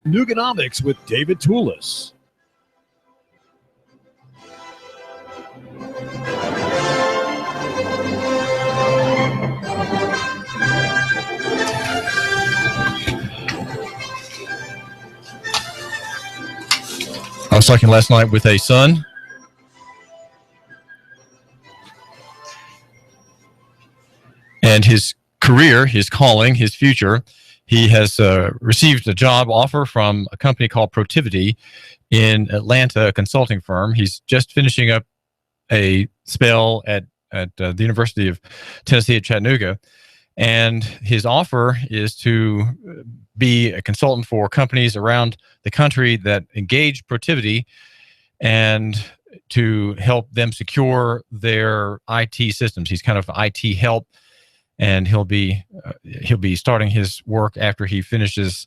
Nooganomics with David Tulis. I was talking last night with a son and his career, his calling, his future. He has received a job offer from a company called Protiviti in Atlanta, a consulting firm. He's just finishing up a spell at the University of Tennessee at Chattanooga. And his offer is to be a consultant for companies around the country that engage Protiviti and to help them secure their IT systems. He's kind of IT help, and he'll be starting his work after he finishes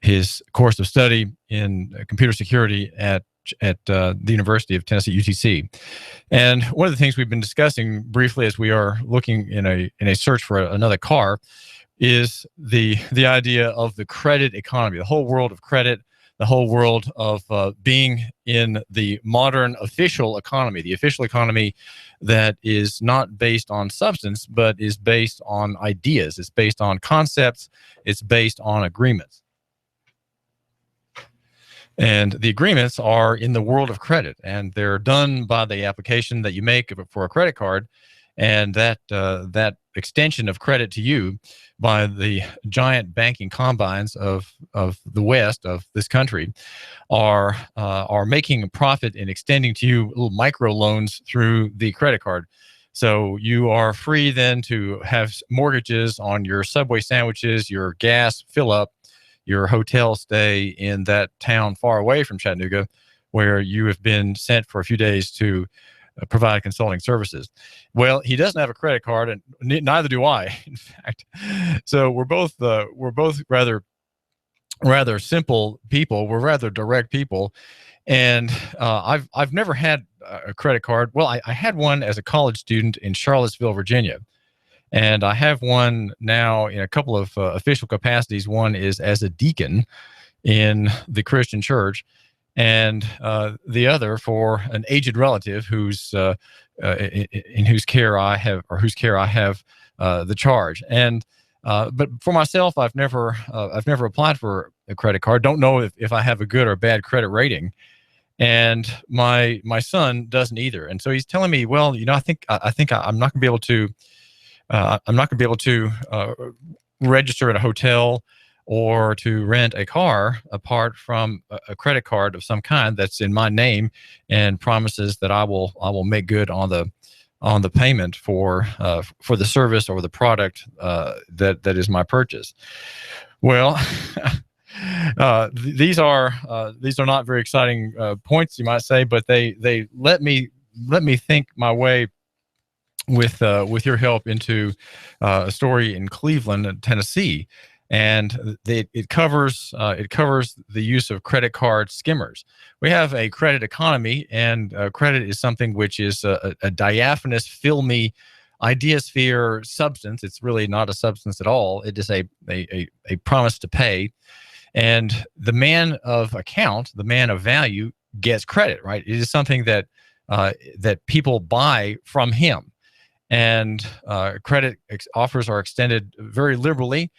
his course of study in computer security at the University of Tennessee, UTC. And one of the things we've been discussing briefly as we are looking in a search for another car is the idea of the credit economy, the whole world of credit, the whole world of being in the modern official economy, the official economy that is not based on substance, but is based on ideas. It's based on concepts. It's based on agreements. And the agreements are in the world of credit, and they're done by the application that you make for a credit card, and that extension of credit to you by the giant banking combines of the West of this country are making a profit and extending to you little micro loans through the credit card. So you are free then to have mortgages on your Subway sandwiches, your gas fill up, your hotel stay in that town far away from Chattanooga, where you have been sent for a few days to provide consulting services. Well, he doesn't have a credit card, and neither do I, in fact. So we're both rather simple people. We're rather direct people, and I've never had a credit card. Well, I had one as a college student in Charlottesville, Virginia. And I have one now in a couple of official capacities. One is as a deacon in the Christian church, and the other for an aged relative whose in whose care I have the charge. And but for myself, I've never applied for a credit card. Don't know if I have a good or bad credit rating. And my son doesn't either. And so he's telling me, well, I think I'm not going to be able to. I'm not going to be able to register at a hotel or to rent a car apart from a credit card of some kind that's in my name and promises that I will make good on the payment for the service or the product that is my purchase. Well, these are not very exciting points, you might say, but they let me think my way with your help into a story in Cleveland, Tennessee, and it covers the use of credit card skimmers. We have a credit economy, and credit is something which is a diaphanous, filmy idea-sphere substance. It's really not a substance at all. It is a promise to pay, and the man of account, the man of value, gets credit. Right? It is something that people buy from him. And credit offers are extended very liberally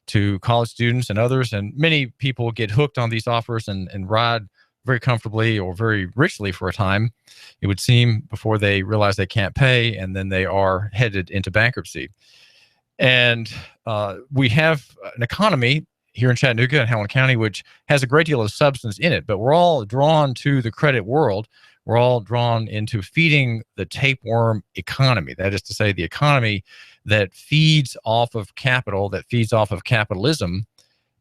to college students and others. And many people get hooked on these offers and ride very comfortably or very richly for a time, it would seem, before they realize they can't pay, and then they are headed into bankruptcy. And we have an economy here in Chattanooga and Howland County which has a great deal of substance in it, but we're all drawn to the credit world. We're all drawn into feeding the tapeworm economy. That is to say, the economy that feeds off of capital, that feeds off of capitalism,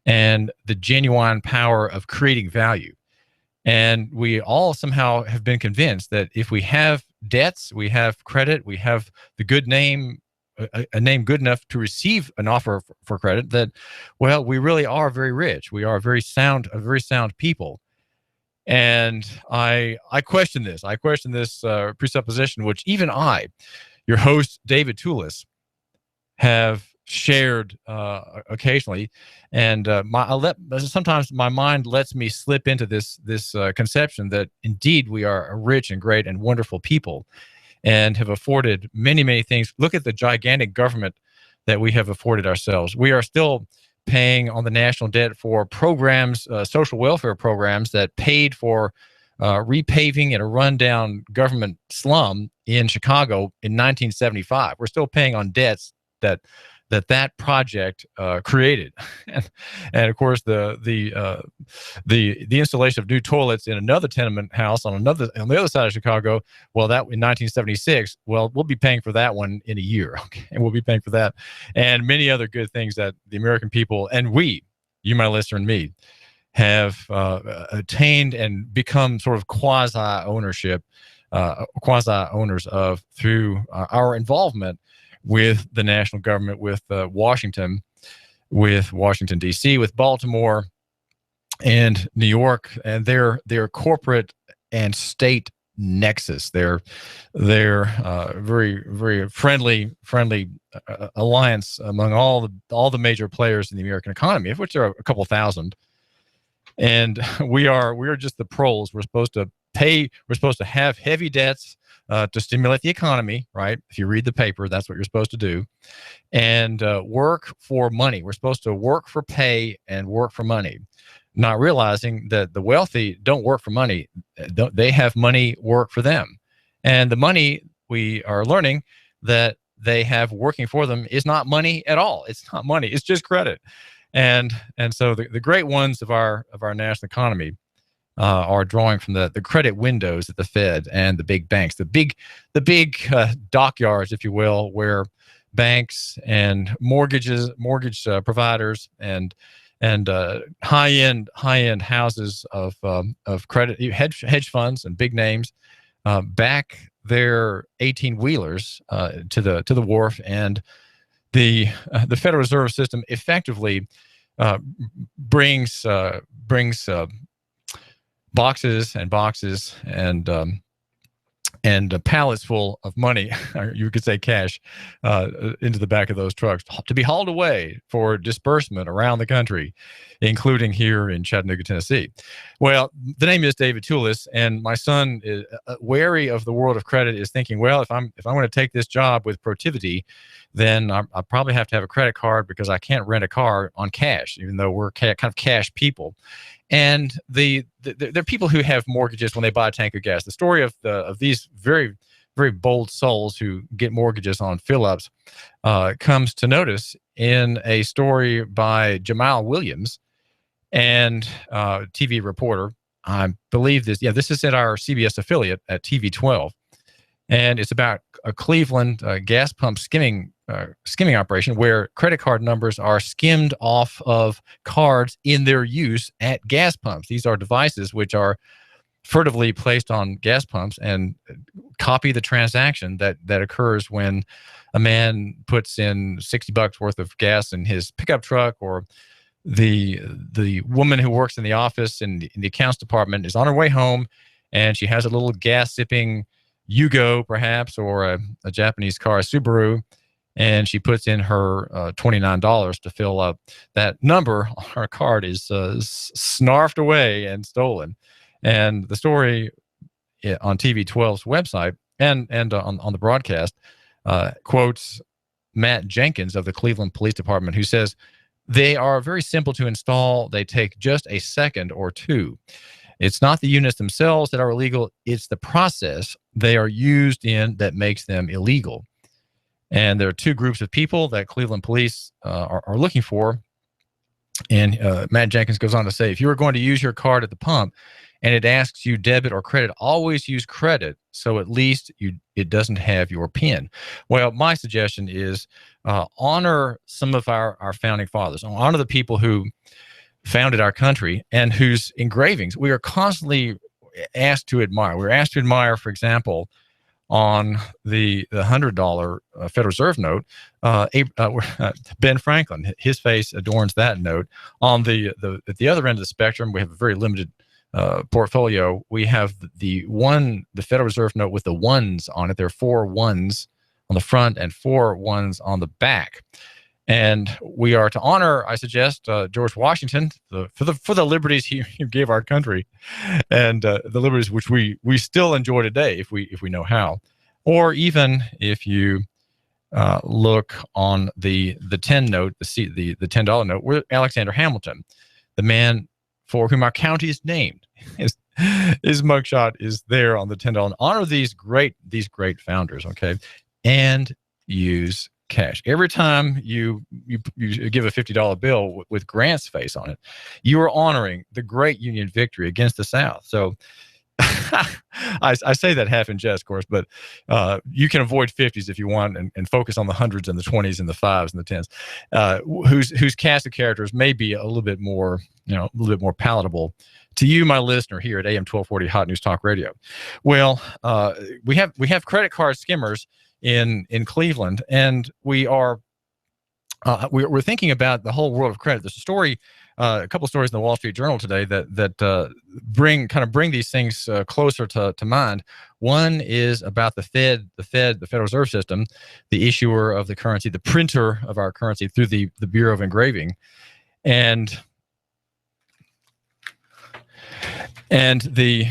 and the genuine power of creating value. And we all somehow have been convinced that if we have debts, we have credit, we have the good name, a name good enough to receive an offer for credit, that, well, we really are very rich. We are a very sound people. And I question this. I question this presupposition, which even I, your host, David Tulis, have shared occasionally, and sometimes my mind lets me slip into this conception that indeed we are a rich and great and wonderful people, and have afforded many things. Look at the gigantic government that we have afforded ourselves. We are still paying on the national debt for programs, social welfare programs that paid for repaving in a rundown government slum in Chicago in 1975. We're still paying on debts that project created, and of course the installation of new toilets in another tenement house on the other side of Chicago. Well, that in 1976. Well, we'll be paying for that one in a year, okay? And we'll be paying for that, and many other good things that the American people and you, my listener, and me, have attained and become sort of quasi owners of through our involvement with the national government, with Washington D.C., with Baltimore and New York, and their corporate and state nexus. Their very friendly alliance among all the major players in the American economy, of which there are a couple thousand. And we are just the proles. We're supposed to pay. We're supposed to have heavy debts to stimulate the economy, right? If you read the paper, that's what you're supposed to do. And work for money. We're supposed to work for pay and work for money, not realizing that the wealthy don't work for money. They have money work for them. And the money, we are learning that they have working for them, is not money at all. It's not money. It's just credit. And so the great ones of our national economy are drawing from the credit windows at the Fed and the big banks, the big dockyards, if you will, where banks and mortgage providers and high-end houses of credit hedge funds and big names back their 18-wheelers to the wharf, and the Federal Reserve System effectively brings boxes and boxes and pallets full of money, or you could say cash, into the back of those trucks to be hauled away for disbursement around the country, including here in Chattanooga, Tennessee. Well, the name is David Tulis, and my son, is wary of the world of credit, is thinking, well, if I'm going to take this job with Protiviti, then I probably have to have a credit card because I can't rent a car on cash, even though we're kind of cash people. And there are people who have mortgages when they buy a tank of gas. The story of these very, very bold souls who get mortgages on fill-ups comes to notice in a story by Jamal Williams, and TV reporter. I believe this is at our CBS affiliate at TV 12, and it's about a Cleveland gas pump skimming operation where credit card numbers are skimmed off of cards in their use at gas pumps. These are devices which are furtively placed on gas pumps and copy the transaction that occurs when a man puts in $60 worth of gas in his pickup truck, or the woman who works in the office in the accounts department is on her way home, and she has a little gas sipping Yugo, perhaps, or a Japanese car, a Subaru, and she puts in her $29 to fill up. That number on her card is snarfed away and stolen. And the story on TV 12's website and on the broadcast quotes Matt Jenkins of the Cleveland Police Department, who says, "They are very simple to install. They take just a second or two. It's not the units themselves that are illegal. It's the process they are used in that makes them illegal." And there are two groups of people that Cleveland police are looking for. And Matt Jenkins goes on to say, if you are going to use your card at the pump and it asks you debit or credit, always use credit, so at least it doesn't have your PIN. Well, my suggestion is honor some of our founding fathers. Honor the people who founded our country and whose engravings we are constantly asked to admire. We're asked to admire, for example, on the $100 Federal Reserve note, Ben Franklin, his face adorns that note. On at the other end of the spectrum, we have a very limited portfolio. We have the Federal Reserve note with the ones on it. There are 4 ones on the front and 4 ones on the back. And we are to honor, I suggest, George Washington for the liberties he gave our country, and the liberties which we still enjoy today if we know how, or even if you look on the 10 note, the $10 note, where Alexander Hamilton, the man for whom our county is named, his mugshot is there on the $10. Honor these great founders, okay, and use cash. Every time you give a $50 bill with Grant's face on it, you are honoring the great Union victory against the South. So I say that half in jest, of course, but you can avoid 50s if you want and focus on the hundreds and the 20s and the 5s and the 10s, whose cast of characters may be a little bit more palatable to you, my listener, here at AM 1240 Hot News Talk Radio. Well, we have credit card skimmers in Cleveland, and we're thinking about the whole world of credit. There's a story, a couple of stories in the Wall Street Journal today that bring these things closer to mind. One is about the Federal Reserve System, the issuer of the currency, the printer of our currency through the Bureau of Engraving, and the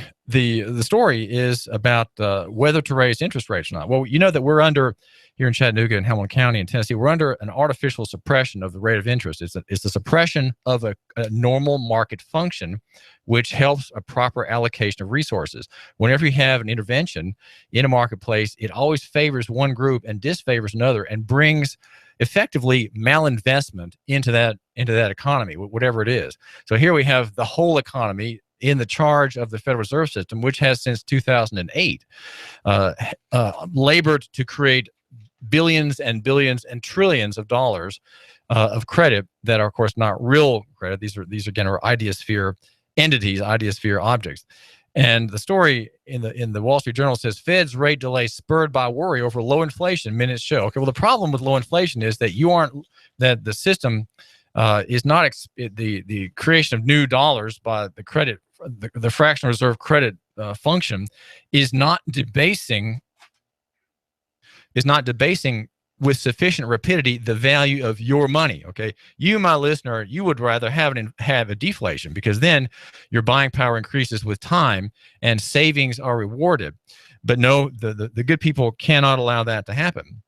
story is about whether to raise interest rates or not. Well, you know that we're under, here in Chattanooga and Hamilton County in Tennessee, we're under an artificial suppression of the rate of interest. It's the suppression of a normal market function, which helps a proper allocation of resources. Whenever you have an intervention in a marketplace, it always favors one group and disfavors another, and brings effectively malinvestment into that economy, whatever it is. So here we have the whole economy in the charge of the Federal Reserve System, which has since 2008 labored to create billions and billions and trillions of dollars of credit that are, of course, not real credit. These again are idiosphere entities, idiosphere objects. And the story in the Wall Street Journal says Fed's rate delay spurred by worry over low inflation, minutes show. Okay, well, the problem with low inflation is that the system is not the creation of new dollars by the credit, the fractional reserve credit function is not debasing with sufficient rapidity the value of your money. Okay, you, my listener, you would rather have a deflation, because then your buying power increases with time and savings are rewarded. But no, the good people cannot allow that to happen.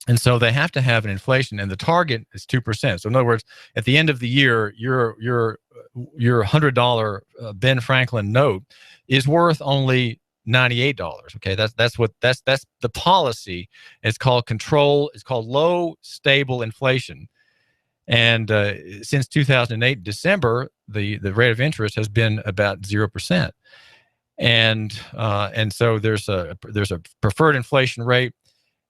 And so they have to have an inflation, and the target is 2%. So in other words, at the end of the year, your $100 Ben Franklin note is worth only $98. Okay, that's the policy. It's called control. It's called low stable inflation. And since 2008 December, the rate of interest has been about 0%. And so there's a preferred inflation rate.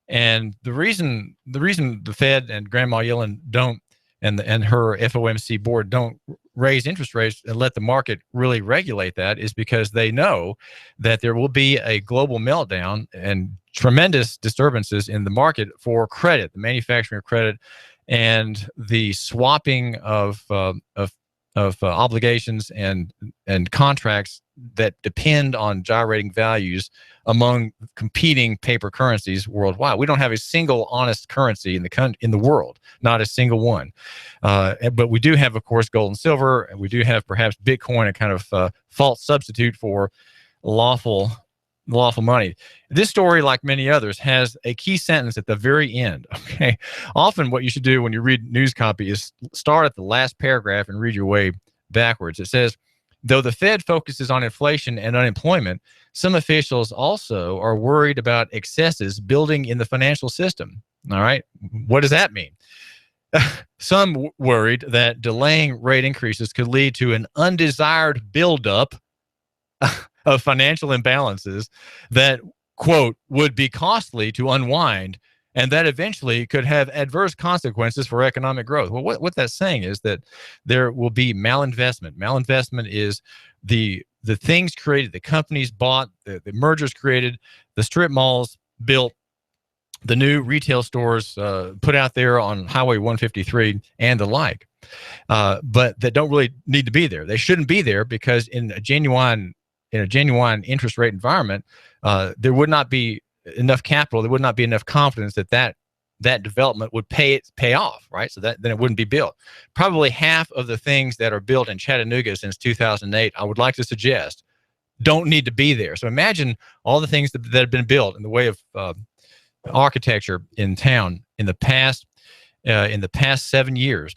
And the reason the Fed and Grandma Yellen don't, and her FOMC board don't raise interest rates and let the market really regulate that, is because they know that there will be a global meltdown and tremendous disturbances in the market for credit, the manufacturing of credit, and the swapping of obligations and contracts that depend on gyrating values among competing paper currencies worldwide. We don't have a single honest currency in the world, not a single one. But we do have, of course, gold and silver, and we do have perhaps Bitcoin, a kind of false substitute for lawful money. This story, like many others, has a key sentence at the very end. Okay, often what you should do when you read news copy is start at the last paragraph and read your way backwards. It says, though the Fed focuses on inflation and unemployment, some officials also are worried about excesses building in the financial system. All right, what does that mean? Some worried that delaying rate increases could lead to an undesired buildup of financial imbalances that, quote, would be costly to unwind, and that eventually could have adverse consequences for economic growth. Well, what that's saying is that there will be malinvestment. Malinvestment is the things created, the companies bought, the mergers created, the strip malls built, the new retail stores put out there on Highway 153 and the like, but that don't really need to be there. They shouldn't be there, because in a genuine interest rate environment, there would not be enough capital. There would not be enough confidence that that development would pay off, right? So that then it wouldn't be built. Probably half of the things that are built in Chattanooga since 2008, I would like to suggest, don't need to be there. So imagine all the things that have been built in the way of architecture in town in the past 7 years,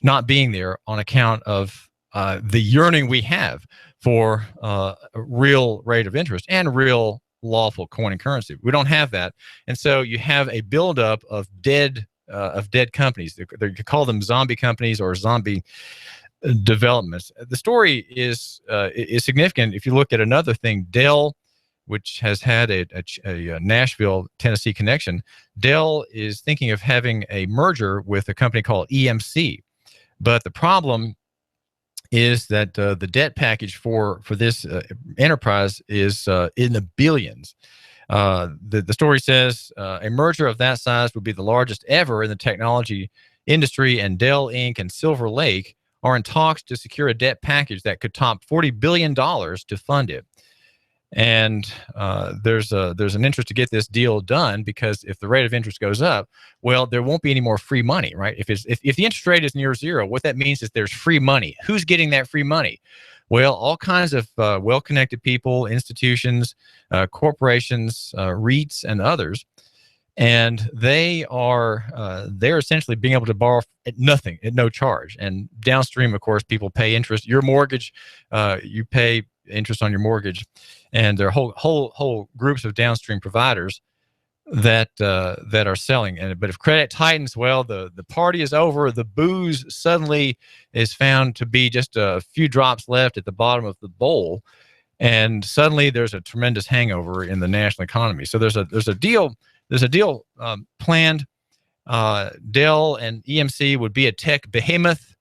not being there on account of the yearning we have for a real rate of interest and real lawful coin and currency. We don't have that, and so you have a buildup of dead companies. You could call them zombie companies or zombie developments. The story is significant. If you look at another thing, Dell, which has had a Nashville, Tennessee connection, Dell is thinking of having a merger with a company called EMC. But the problem is that the debt package for this enterprise is in the billions. The story says a merger of that size would be the largest ever in the technology industry, and Dell Inc. and Silver Lake are in talks to secure a debt package that could top $40 billion to fund it. And there's an interest to get this deal done, because if the rate of interest goes up, well, there won't be any more free money, right? If the interest rate is near zero, what that means is there's free money. Who's getting that free money? Well, all kinds of well-connected people, institutions, corporations, REITs, and others. And they're essentially being able to borrow at nothing, at no charge. And downstream, of course, people pay interest. Your mortgage, you pay interest on your mortgage, and there are whole groups of downstream providers that are selling. But if credit tightens, well, the party is over. The booze suddenly is found to be just a few drops left at the bottom of the bowl, and suddenly there's a tremendous hangover in the national economy. So there's a deal planned. Dell and EMC would be a tech behemoth.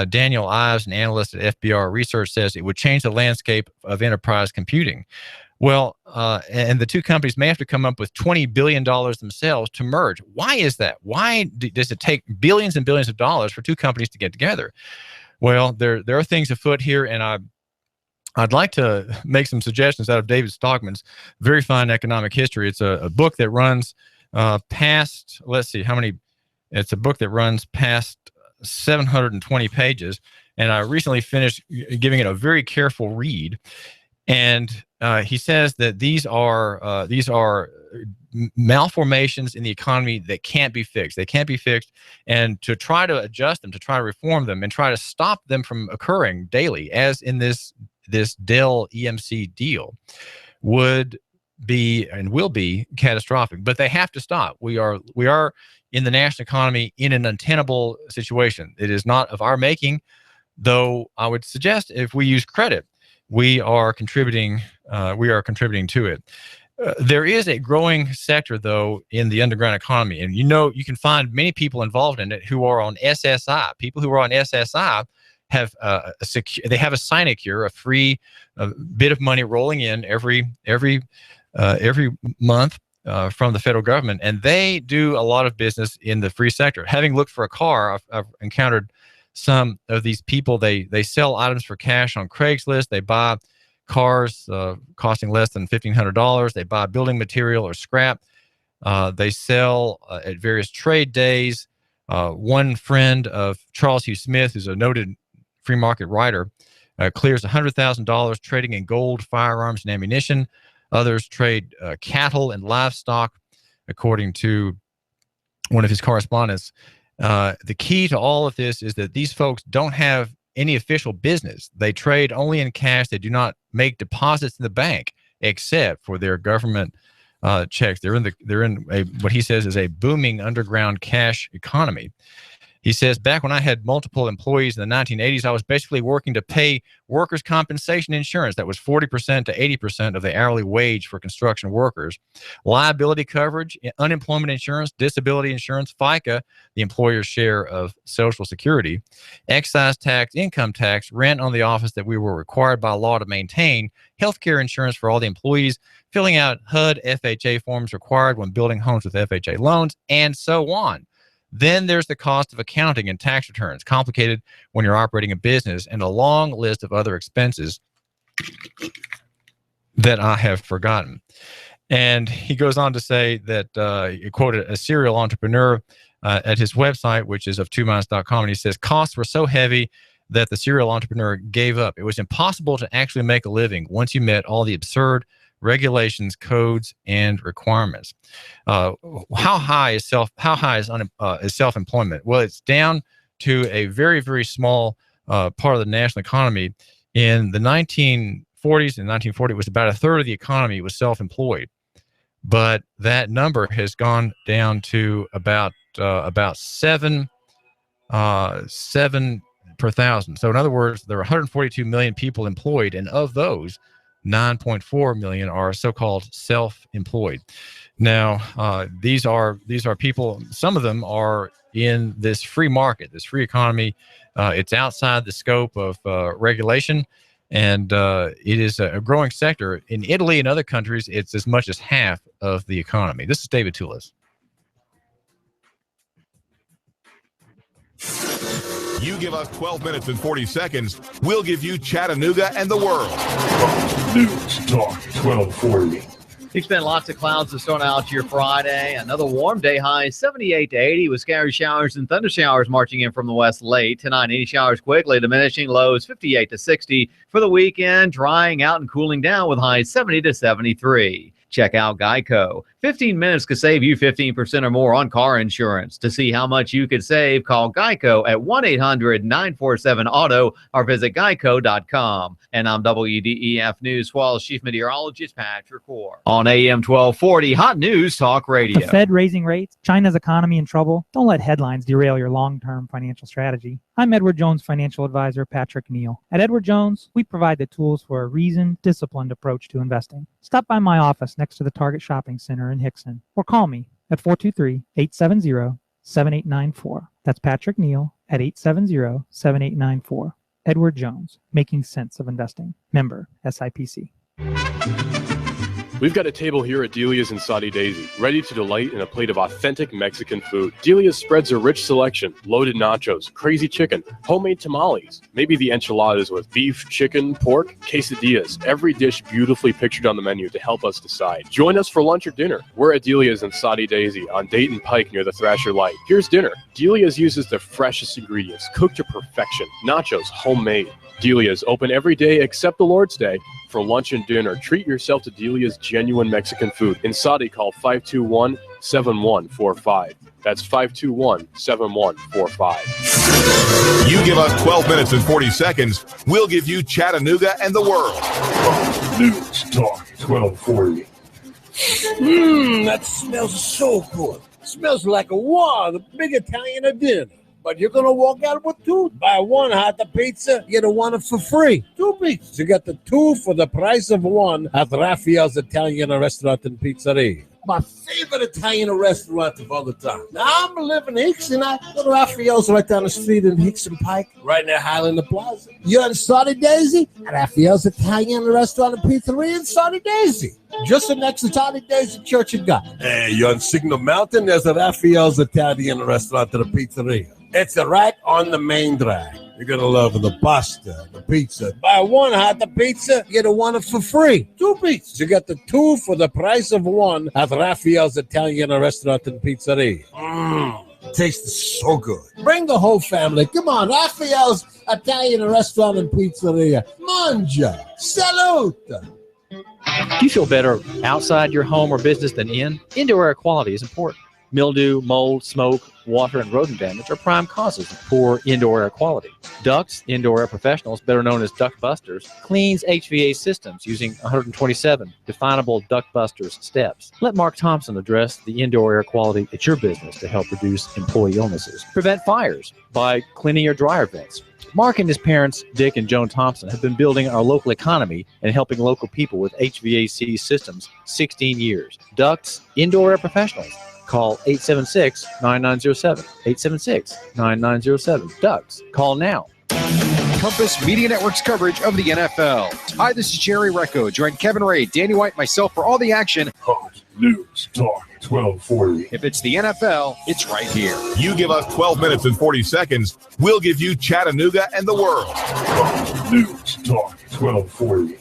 Daniel Ives, an analyst at FBR Research, says it would change the landscape of enterprise computing. Well, and the two companies may have to come up with $20 billion themselves to merge. Why is that? Why does it take billions and billions of dollars for two companies to get together? Well, there are things afoot here, and I'd like to make some suggestions out of David Stockman's very fine economic history. It's a book that runs past, let's see how many, it's a book that runs past 720 pages, and I recently finished giving it a very careful read. And he says that these are malformations in the economy that can't be fixed. They can't be fixed, and to try to adjust them, to try to reform them, and try to stop them from occurring daily, as in this Dell-EMC deal, would be and will be catastrophic. But they have to stop. We are in the national economy in an untenable situation. It is not of our making, though I would suggest if we use credit, we are contributing to it. There is a growing sector, though, in the underground economy, and you can find many people involved in it who are on SSI. People who are on SSI have they have a sinecure, a free bit of money rolling in every month from the federal government, and they do a lot of business in the free sector. Having looked for a car, I've encountered some of these people. They sell items for cash on Craigslist. They buy cars costing less than $1,500. They buy building material or scrap. They sell at various trade days. One friend of Charles Hugh Smith, who's a noted free market writer, clears $100,000 trading in gold, firearms, and ammunition. Others trade cattle and livestock, according to one of his correspondents. The key to all of this is that these folks don't have any official business. They trade only in cash. They do not make deposits in the bank, except for their government checks. They're in what he says is a booming underground cash economy. He says, back when I had multiple employees in the 1980s, I was basically working to pay workers' compensation insurance that was 40% to 80% of the hourly wage for construction workers, liability coverage, unemployment insurance, disability insurance, FICA, the employer's share of Social Security, excise tax, income tax, rent on the office that we were required by law to maintain, healthcare insurance for all the employees, filling out HUD FHA forms required when building homes with FHA loans, and so on. Then there's the cost of accounting and tax returns, complicated when you're operating a business, and a long list of other expenses that I have forgotten. And he goes on to say that he quoted a serial entrepreneur at his website, which is of 2minds.com. And he says, costs were so heavy that the serial entrepreneur gave up. It was impossible to actually make a living once you met all the absurd regulations, codes, and requirements. How high is self-employment? Well, it's down to a very, very small part of the national economy. In the 1940s and 1940, it was about a third of the economy was self-employed. But that number has gone down to about 7 per thousand. So in other words, there are 142 million people employed, and of those, 9.4 million are so-called self-employed. Now, these are people. Some of them are in this free market, this free economy. It's outside the scope of regulation. And it is a growing sector. In Italy and other countries, it's as much as half of the economy. This is David Tulis. You give us 12 minutes and 40 seconds, we'll give you Chattanooga and the world. News Talk 1240. Expect lots of clouds to start out your Friday. Another warm day, high 78 to 80 with scattered showers and thunder showers marching in from the west late. Tonight, any showers quickly diminishing, lows 58 to 60. For the weekend, drying out and cooling down with highs 70 to 73. Check out Geico. 15 minutes could save you 15% or more on car insurance. To see how much you could save, call Geico at 1-800-947-AUTO or visit geico.com. And I'm WDEF News Swallow's chief meteorologist, Patrick Orr. On AM 1240, Hot News Talk Radio. The Fed raising rates, China's economy in trouble. Don't let headlines derail your long-term financial strategy. I'm Edward Jones financial advisor, Patrick Neal. At Edward Jones, we provide the tools for a reasoned, disciplined approach to investing. Stop by my office next to the Target Shopping Center in Hickson, or call me at 423-870-7894. That's Patrick Neal at 870-7894. Edward Jones, making sense of investing. Member SIPC. We've got a table here at Delia's in Saudi Daisy, ready to delight in a plate of authentic Mexican food. Delia's spreads a rich selection, loaded nachos, crazy chicken, homemade tamales, maybe the enchiladas with beef, chicken, pork, quesadillas. Every dish beautifully pictured on the menu to help us decide. Join us for lunch or dinner. We're at Delia's in Saudi Daisy on Dayton Pike near the Thrasher Light. Here's dinner. Delia's uses the freshest ingredients, cooked to perfection. Nachos, homemade. Delia's open every day except the Lord's Day. For lunch and dinner, treat yourself to Delia's genuine Mexican food. In Saudi, call 521-7145. That's 521-7145. You give us 12 minutes and 40 seconds, we'll give you Chattanooga and the world. News Talk 1240. That smells so good. It smells like a big Italian dinner. But you're going to walk out with two. Buy one hot pizza, get a one for free. 2 pizzas. You got the 2 for the price of 1 at Raphael's Italian Restaurant and Pizzeria. My favorite Italian restaurant of all the time. Now, I'm living in Hickson. I go to Raphael's right down the street in Hickson Pike, right near Highland Plaza. You're in Saudi Daisy? At Raphael's Italian Restaurant and Pizzeria in Saudi Daisy. Just next to Saudi Daisy Church of God. Hey, you're on Signal Mountain. There's a Raphael's Italian Restaurant and a Pizzeria. It's right on the main drag. You're going to love the pasta, the pizza. Buy one hot pizza, get a one for free. 2 pizzas. You got the 2 for the price of 1 at Raphael's Italian Restaurant and Pizzeria. Tastes so good. Bring the whole family. Come on, Raphael's Italian Restaurant and Pizzeria. Mangia. Salute. Do you feel better outside your home or business than in? Indoor air quality is important. Mildew, mold, smoke, water, and rodent damage are prime causes of poor indoor air quality. Ducts, Indoor Air Professionals, better known as Duct Busters, cleans HVAC systems using 127 definable Duct Busters steps. Let Mark Thompson address the indoor air quality at your business to help reduce employee illnesses. Prevent fires by cleaning your dryer vents. Mark and his parents, Dick and Joan Thompson, have been building our local economy and helping local people with HVAC systems 16 years. Ducts, Indoor Air Professionals. Call 876-9907. 876-9907. Ducks. Call now. Compass Media Network's coverage of the NFL. Hi, this is Jerry Recco. Join Kevin Ray, Danny White, myself for all the action. Hot News Talk 1240. If it's the NFL, it's right here. You give us 12 minutes and 40 seconds, we'll give you Chattanooga and the world. Hot News Talk 1240.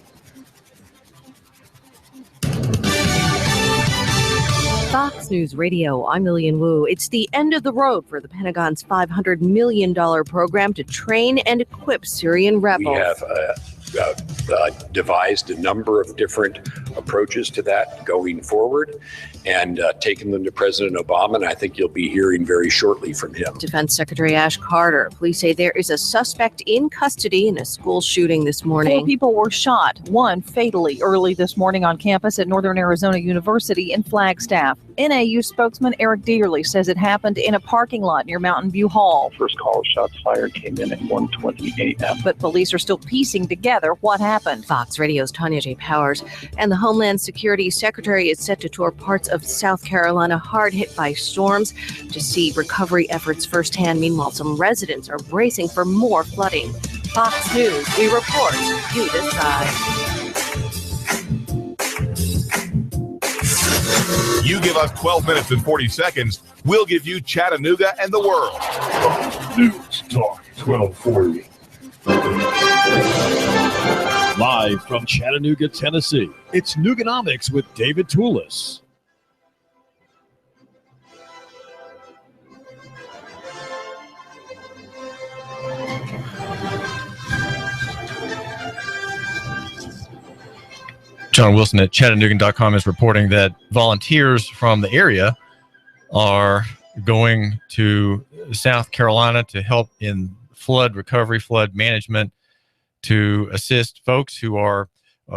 Fox News Radio, I'm Lillian Wu. It's the end of the road for the Pentagon's $500 million program to train and equip Syrian rebels. We have devised a number of different approaches to that going forward and taken them to President Obama, and I think you'll be hearing very shortly from him. Defense Secretary Ash Carter. Police say there is a suspect in custody in a school shooting this morning. 4 people were shot, one fatally, early this morning on campus at Northern Arizona University in Flagstaff. NAU spokesman Eric Judd says it happened in a parking lot near Mountain View Hall. First call of shots fired came in at 1:20 a.m. But police are still piecing together what happened. Fox Radio's Tanya J. Powers and the Homeland Security Secretary is set to tour parts of South Carolina hard hit by storms to see recovery efforts firsthand. Meanwhile, some residents are bracing for more flooding. Fox News, we report, you decide. You give us 12 minutes and 40 seconds, we'll give you Chattanooga and the world. News Talk 1240. Live from Chattanooga, Tennessee, it's Nooganomics with David Tulis. John Wilson at Chattanoogan.com is reporting that volunteers from the area are going to South Carolina to help in flood recovery, flood management, to assist folks who are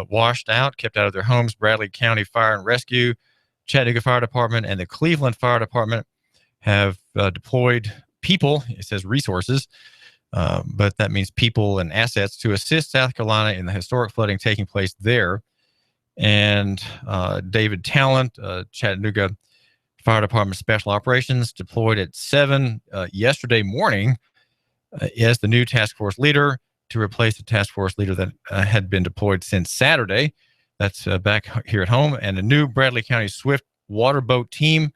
washed out, kept out of their homes. Bradley County Fire and Rescue, Chattanooga Fire Department, and the Cleveland Fire Department have deployed people, it says resources, but that means people and assets to assist South Carolina in the historic flooding taking place there. And David Talent, Chattanooga Fire Department Special Operations, deployed at 7 yesterday morning as the new task force leader to replace the task force leader that had been deployed since Saturday. That's back here at home. And a new Bradley County Swift water boat team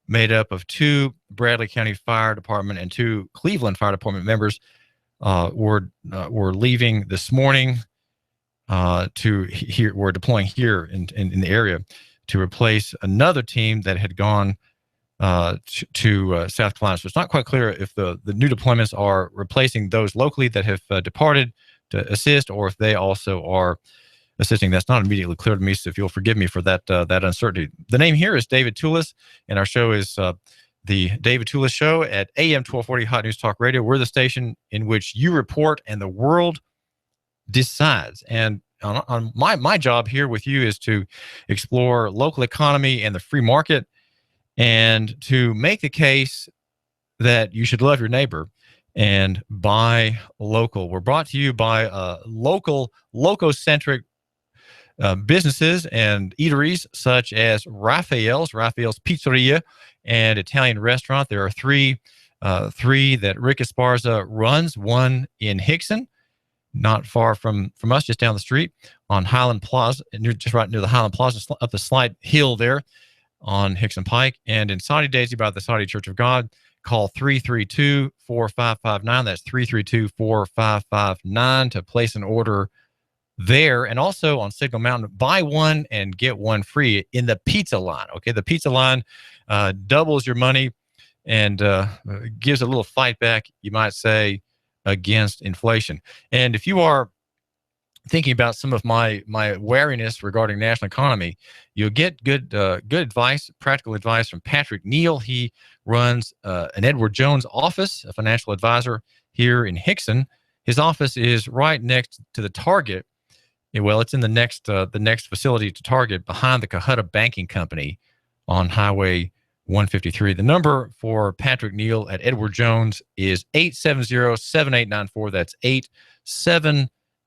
made up of 2 Bradley County Fire Department and 2 Cleveland Fire Department members were leaving this morning. We're deploying here in the area to replace another team that had gone to South Carolina. So it's not quite clear if the new deployments are replacing those locally that have departed to assist, or if they also are assisting. That's not immediately clear to me, so if you'll forgive me for that uncertainty. The name here is David Tulis, and our show is the David Tulis Show at AM 1240 Hot News Talk Radio. We're the station in which you report and the world decides. And on my job here with you is to explore local economy and the free market, and to make the case that you should love your neighbor and buy local. We're brought to you by loco-centric businesses and eateries such as Raphael's Pizzeria and Italian Restaurant. There are three that Rick Esparza runs, one in Hickson, not far from us, just down the street on Highland Plaza, just right near the Highland Plaza, up the slight hill there on Hickson Pike, and in Saudi Daisy by the Saudi Church of God. Call 332-4559. That's 332-4559 to place an order there. And also on Signal Mountain, buy one and get one free in the pizza line. Okay, the pizza line doubles your money and gives a little fight back, you might say, against inflation. And if you are thinking about some of my wariness regarding national economy, you'll get good advice, practical advice from Patrick Neal. He runs an Edward Jones office, a financial advisor here in Hickson. His office is right next to the Target. Well, it's in the next facility to Target, behind the Cohutta Banking Company on Highway 153. The number for Patrick Neal at Edward Jones is 870-7894. That's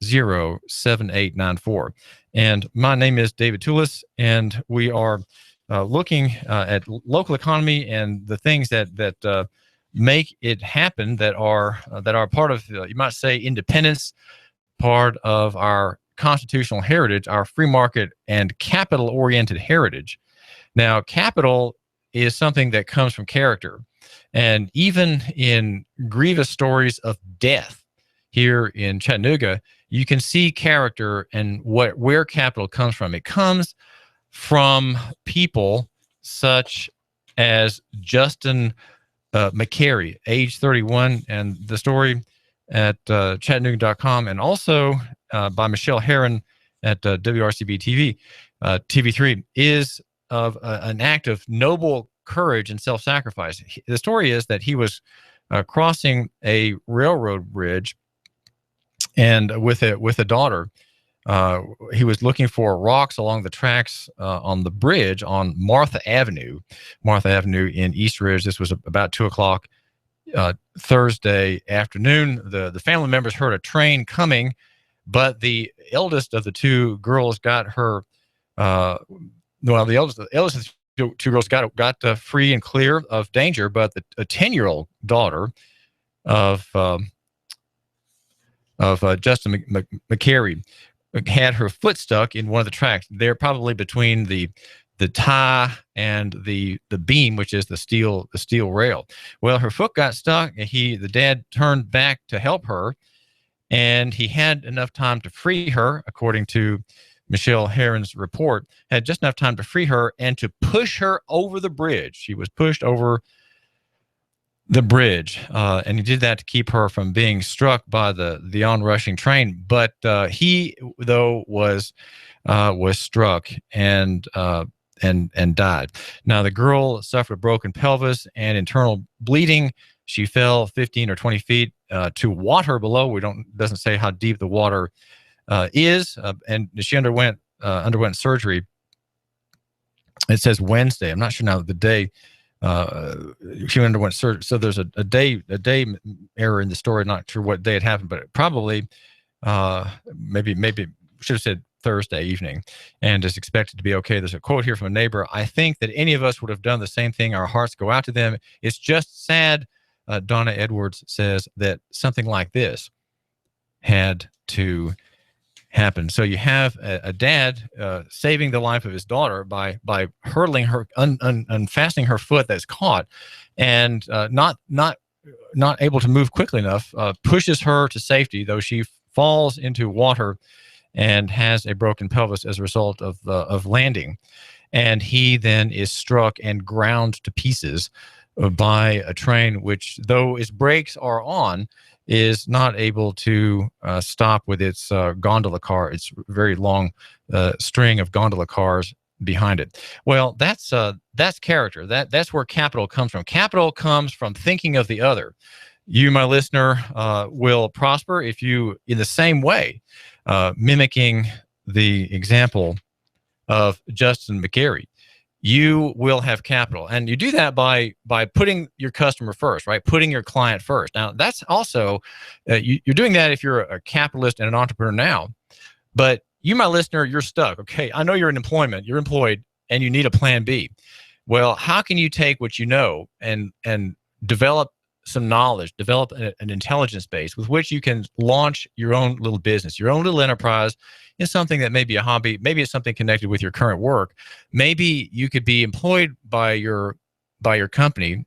870-7894. And my name is David Tulis, and we are looking at local economy and the things that make it happen, that are part of, you might say, independence, part of our constitutional heritage, our free market and capital-oriented heritage. Now, capital is something that comes from character. And even in grievous stories of death here in Chattanooga, you can see character and where capital comes from. It comes from people such as Justin McCary, age 31, and the story at Chattanooga.com, and also by Michelle Herron at WRCB TV, TV3, is of an act of noble courage and self-sacrifice. The story is that he was crossing a railroad bridge, and with a daughter, he was looking for rocks along the tracks on the bridge on Martha Avenue in East Ridge. This was about 2:00 Thursday afternoon. The family members heard a train coming, but the eldest of the two girls got her. The eldest of the two girls got free and clear of danger, but a 10-year-old daughter of Justin McCary had her foot stuck in one of the tracks. They're probably between the tie and the beam, which is the steel rail. Well, her foot got stuck. The dad turned back to help her, and he had enough time to free her, according to Michelle Herron's report, had just enough time to free her and to push her over the bridge. She was pushed over the bridge, and he did that to keep her from being struck by the onrushing train. But he, though, was struck and died. Now, the girl suffered a broken pelvis and internal bleeding. She fell 15 or 20 feet to water below. Doesn't say how deep the water is, and she underwent surgery. It says Wednesday. I'm not sure now the day she underwent surgery. So there's a day error in the story. Not sure what day it happened, but probably maybe should have said Thursday evening, and is expected to be okay. There's a quote here from a neighbor. I think that any of us would have done the same thing. Our hearts go out to them. It's just sad. Donna Edwards says that something like this had to happen. So you have a dad saving the life of his daughter by hurling her, unfastening her foot that's caught, and not able to move quickly enough, pushes her to safety, though she falls into water and has a broken pelvis as a result of landing. And he then is struck and ground to pieces by a train, which, though its brakes are on, is not able to stop with its gondola car, its very long string of gondola cars behind it. Well, that's character. That's where capital comes from. Capital comes from thinking of the other. You, my listener, will prosper if you, in the same way, mimicking the example of Justin McCary, you will have capital. And you do that by putting your customer first, right? Putting your client first. Now, that's also, you're doing that if you're a capitalist and an entrepreneur now. But you, my listener, you're stuck. Okay, I know you're in employment, you're employed, and you need a plan B. Well, how can you take what you know and develop some knowledge, develop an intelligence base with which you can launch your own little business, your own little enterprise in something that may be a hobby, maybe it's something connected with your current work. Maybe you could be employed by your company,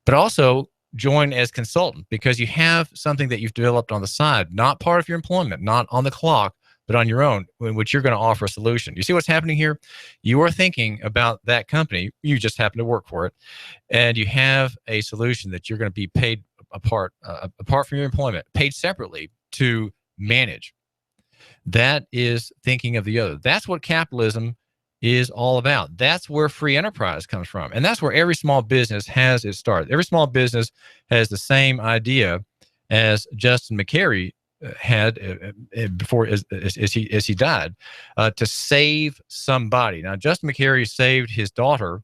but also join as consultant because you have something that you've developed on the side, not part of your employment, not on the clock, but on your own, in which you're going to offer a solution. You see what's happening here? You are thinking about that company. You just happen to work for it. And you have a solution that you're going to be paid apart from your employment, paid separately to manage. That is thinking of the other. That's what capitalism is all about. That's where free enterprise comes from. And that's where every small business has its start. Every small business has the same idea as Justin McCary had before as he died, to save somebody. Now, Justin McCary saved his daughter,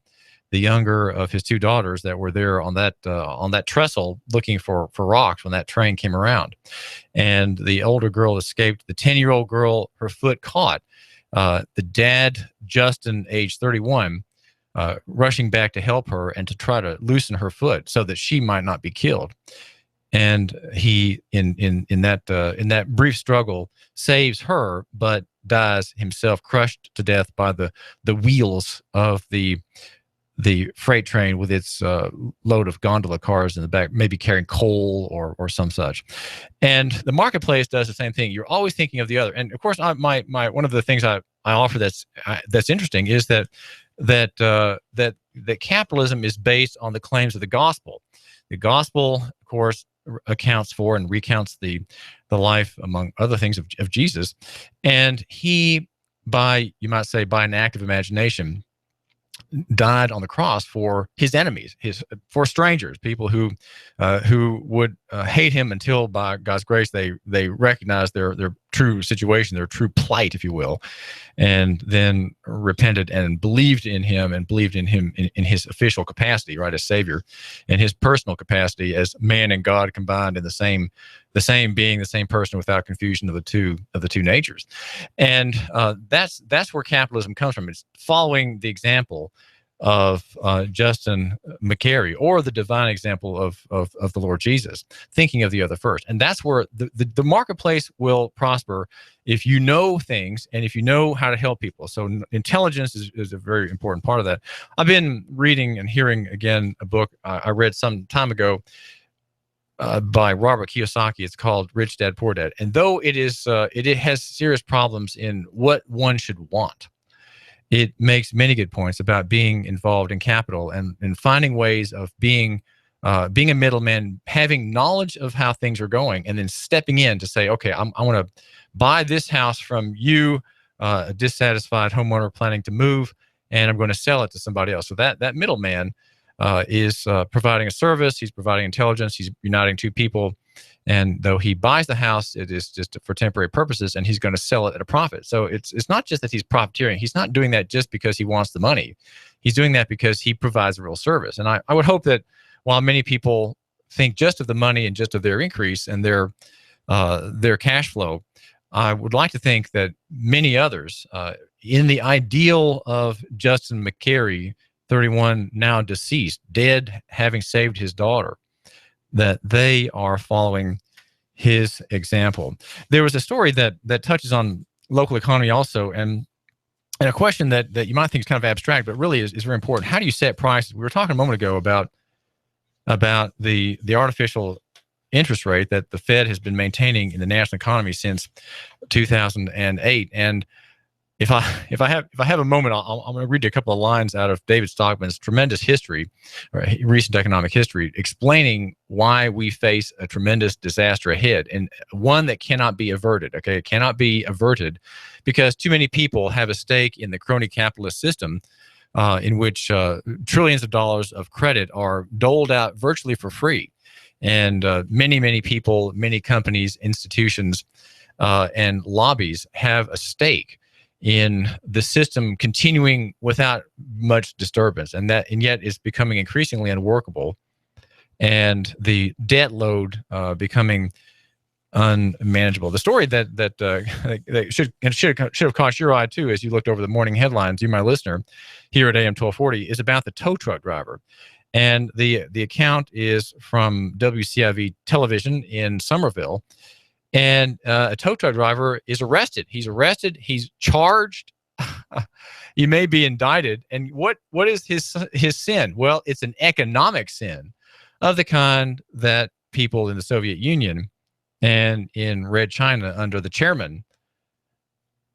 the younger of his two daughters that were there on that trestle looking for rocks when that train came around, and the older girl escaped. The 10-year-old girl, her foot caught. The dad, Justin, age 31, rushing back to help her and to try to loosen her foot so that she might not be killed. And he, in that brief struggle, saves her, but dies himself, crushed to death by the wheels of the freight train with its load of gondola cars in the back, maybe carrying coal or some such. And the marketplace does the same thing. You're always thinking of the other. And of course, my one of the things I offer that's interesting is that that capitalism is based on the claims of the gospel. The gospel, of course, accounts for and recounts the life, among other things, of Jesus, and he, you might say, by an act of imagination, died on the cross for his enemies, for strangers, people who would hate him until, by God's grace, they recognize their true situation, their true plight, if you will, and then repented and believed in him in his official capacity, right, as Savior, and his personal capacity as man and God combined in the same being, the same person, without confusion of the two natures. And that's where capitalism comes from. It's following the example of Justin McCary, or the divine example of the Lord Jesus, thinking of the other first. And that's where the marketplace will prosper if you know things and if you know how to help people. So intelligence is a very important part of that. I've been reading and hearing again a book I read some time ago by Robert Kiyosaki. It's called Rich Dad Poor Dad. And though it has serious problems in what one should want, it makes many good points about being involved in capital and finding ways of being a middleman, having knowledge of how things are going, and then stepping in to say, okay, I want to buy this house from you, a dissatisfied homeowner planning to move, and I'm going to sell it to somebody else. So that middleman is providing a service. He's providing intelligence. He's uniting two people. And though he buys the house, it is just for temporary purposes, and he's going to sell it at a profit. So it's not just that he's profiteering. He's not doing that just because he wants the money. He's doing that because he provides a real service. And I would hope that while many people think just of the money and just of their increase and their cash flow, I would like to think that many others, in the ideal of Justin McCary, 31, now deceased, dead, having saved his daughter, that they are following his example. There was a story that touches on local economy also, and a question that you might think is kind of abstract, but really is very important. How do you set prices? We were talking a moment ago about the artificial interest rate that the Fed has been maintaining in the national economy since 2008. And if I have a moment, I'm going to read a couple of lines out of David Stockman's tremendous history, or recent economic history, explaining why we face a tremendous disaster ahead, and one that cannot be averted. Okay, it cannot be averted because too many people have a stake in the crony capitalist system, in which trillions of dollars of credit are doled out virtually for free, and many people, many companies, institutions, and lobbies have a stake in the system continuing without much disturbance, and yet it's becoming increasingly unworkable, and the debt load becoming unmanageable. The story that should have caught your eye too, as you looked over the morning headlines, you, my listener, here at AM 1240, is about the tow truck driver, and the account is from WCIV television in Somerville. And a tow truck driver is arrested. He's arrested. He's charged. He may be indicted. And what is his sin? Well, it's an economic sin of the kind that people in the Soviet Union and in Red China under the chairman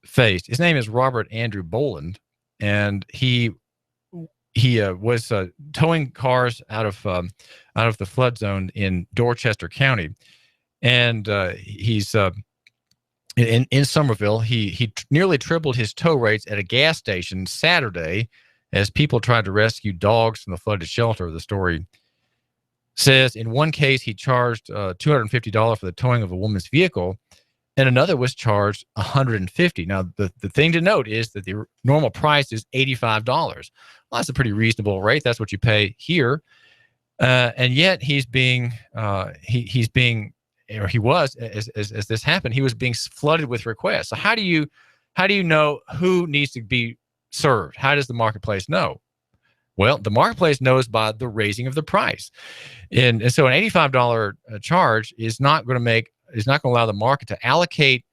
faced. His name is Robert Andrew Boland, and he was towing cars out of the flood zone in Dorchester County. And he's in Somerville. He nearly tripled his tow rates at a gas station Saturday as people tried to rescue dogs from the flooded shelter. The story says in one case he charged $250 for the towing of a woman's vehicle, and another was charged $150. Now the thing to note is that the normal price is $85. Well, that's a pretty reasonable rate. That's what you pay here, and yet he's being or he was, as this happened, he was being flooded with requests. So how do you know who needs to be served? How does the marketplace know? Well, the marketplace knows by the raising of the price, and so an $85 charge is not going to allow the market to allocate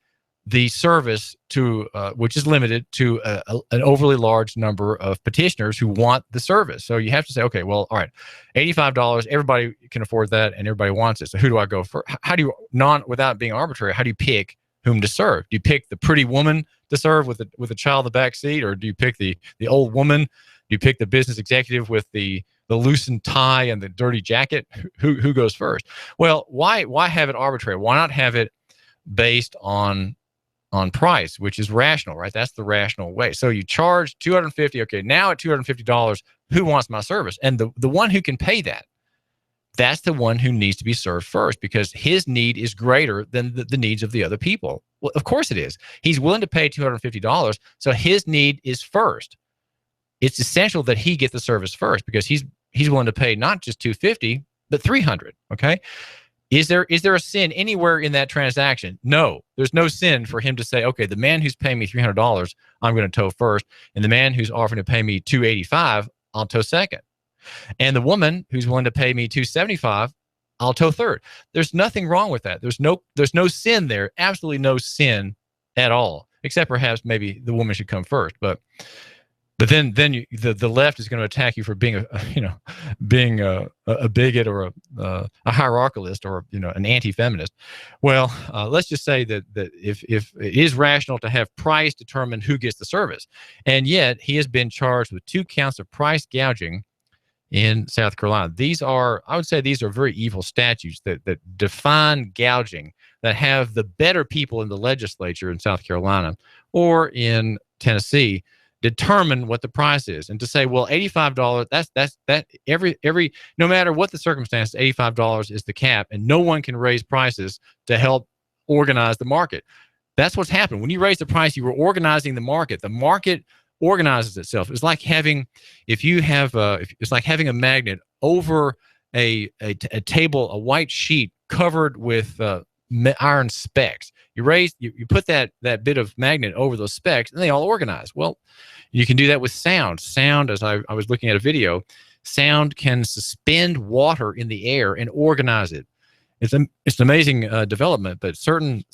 the service to which is limited to an overly large number of petitioners who want the service. So you have to say, okay, well, all right, $85, everybody can afford that and everybody wants it. So who do I go for? How do you, without being arbitrary, how do you pick whom to serve? Do you pick the pretty woman to serve with a child in the back seat, or do you pick the old woman Do you pick the business executive with the loosened tie and the dirty jacket? Who goes first? Well, why have it arbitrary? Why not have it based on price, which is rational, right? That's the rational way. So you charge $250. Okay, now at $250, who wants my service? And the one who can pay that, that's the one who needs to be served first, because his need is greater than the needs of the other people. Well, of course it is. He's willing to pay $250, so his need is first. It's essential that he get the service first, because he's willing to pay not just $250, but $300. Okay. Is there a sin anywhere in that transaction? No, there's no sin for him to say, okay, the man who's paying me $300, I'm going to tow first, and the man who's offering to pay me $285, I'll tow second, and the woman who's willing to pay me $275, I'll tow third. There's nothing wrong with that. There's no sin there. Absolutely no sin at all, except perhaps maybe the woman should come first, but then the left is going to attack you for being a bigot or a hierarchicalist or an anti-feminist. Well, let's just say that if it is rational to have price determine who gets the service, and yet he has been charged with 2 counts of price gouging in South Carolina. I would say these are very evil statutes that define gouging, that have the better people in the legislature in South Carolina or in Tennessee determine what the price is, and to say, well, $85, that every no matter what the circumstance, $85 is the cap, and no one can raise prices to help organize the market. That's what's happened. When you raise the price, you were organizing the market. The market organizes itself. It's like having, it's like having a magnet over a table, a white sheet covered with iron specks. You put that bit of magnet over those specks, and they all organize. Well, you can do that with sound. Sound, as I was looking at a video, sound can suspend water in the air and organize it. It's an amazing development, but certain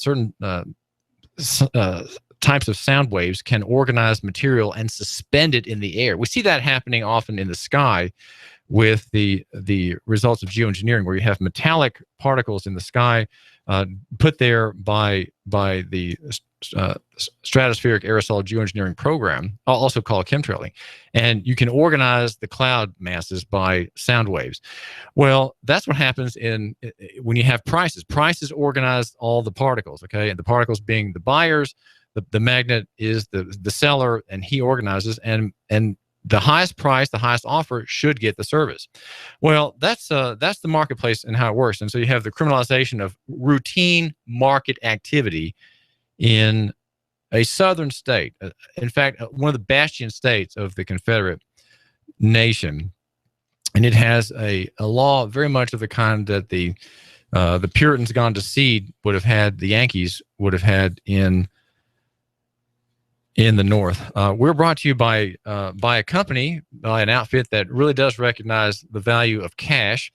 types of sound waves can organize material and suspend it in the air. We see that happening often in the sky with the results of geoengineering, where you have metallic particles in the sky put there by the stratospheric aerosol geoengineering program, also called chemtrailing, and you can organize the cloud masses by sound waves. Well, that's what happens when you have prices. Prices organize all the particles, okay, and the particles being the buyers, the magnet is the seller, and he organizes, and the highest price, the highest offer should get the service. Well, that's the marketplace and how it works. And so you have the criminalization of routine market activity in a southern state. In fact, one of the bastion states of the Confederate nation, and it has a law very much of the kind that the Puritans gone to seed would have had, the Yankees would have had in the North. We're brought to you by a company, by an outfit that really does recognize the value of cash